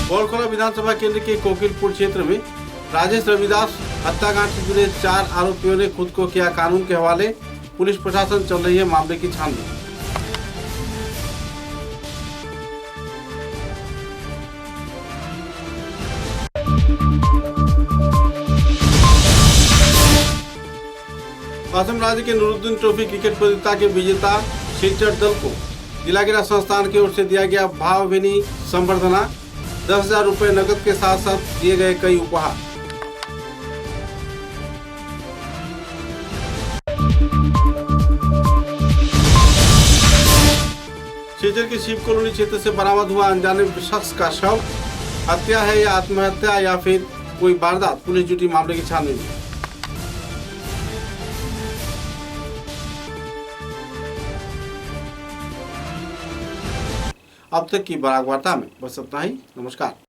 कोलकाता विधानसभा केंद्र के कोकिलपुर क्षेत्र में राजेश रविदास हत्याकांड से जुड़े 4 आरोपियों ने खुद को किया कानून के हवाले। पुलिस प्रशासन चल रही है मामले की छानबीन। असम राज्य के नूरुद्दीन ट्रॉफी क्रिकेट प्रतियोगिता के विजेता शिलचर दल को जिला क्रीड़ा संस्थान की ओर से दिया गया भावभीनी संबर्धना, 10,000 रुपये नकद के साथ साथ दिए गए कई उपहार। सीकर की शिव कॉलोनी क्षेत्र से बरामद हुआ अनजाने शख्स का शव। हत्या है या आत्महत्या या फिर कोई वारदात, पुलिस जुटी मामले की छानबीन में। अब तक की बराक वार्ता में बस इतना ही। नमस्कार।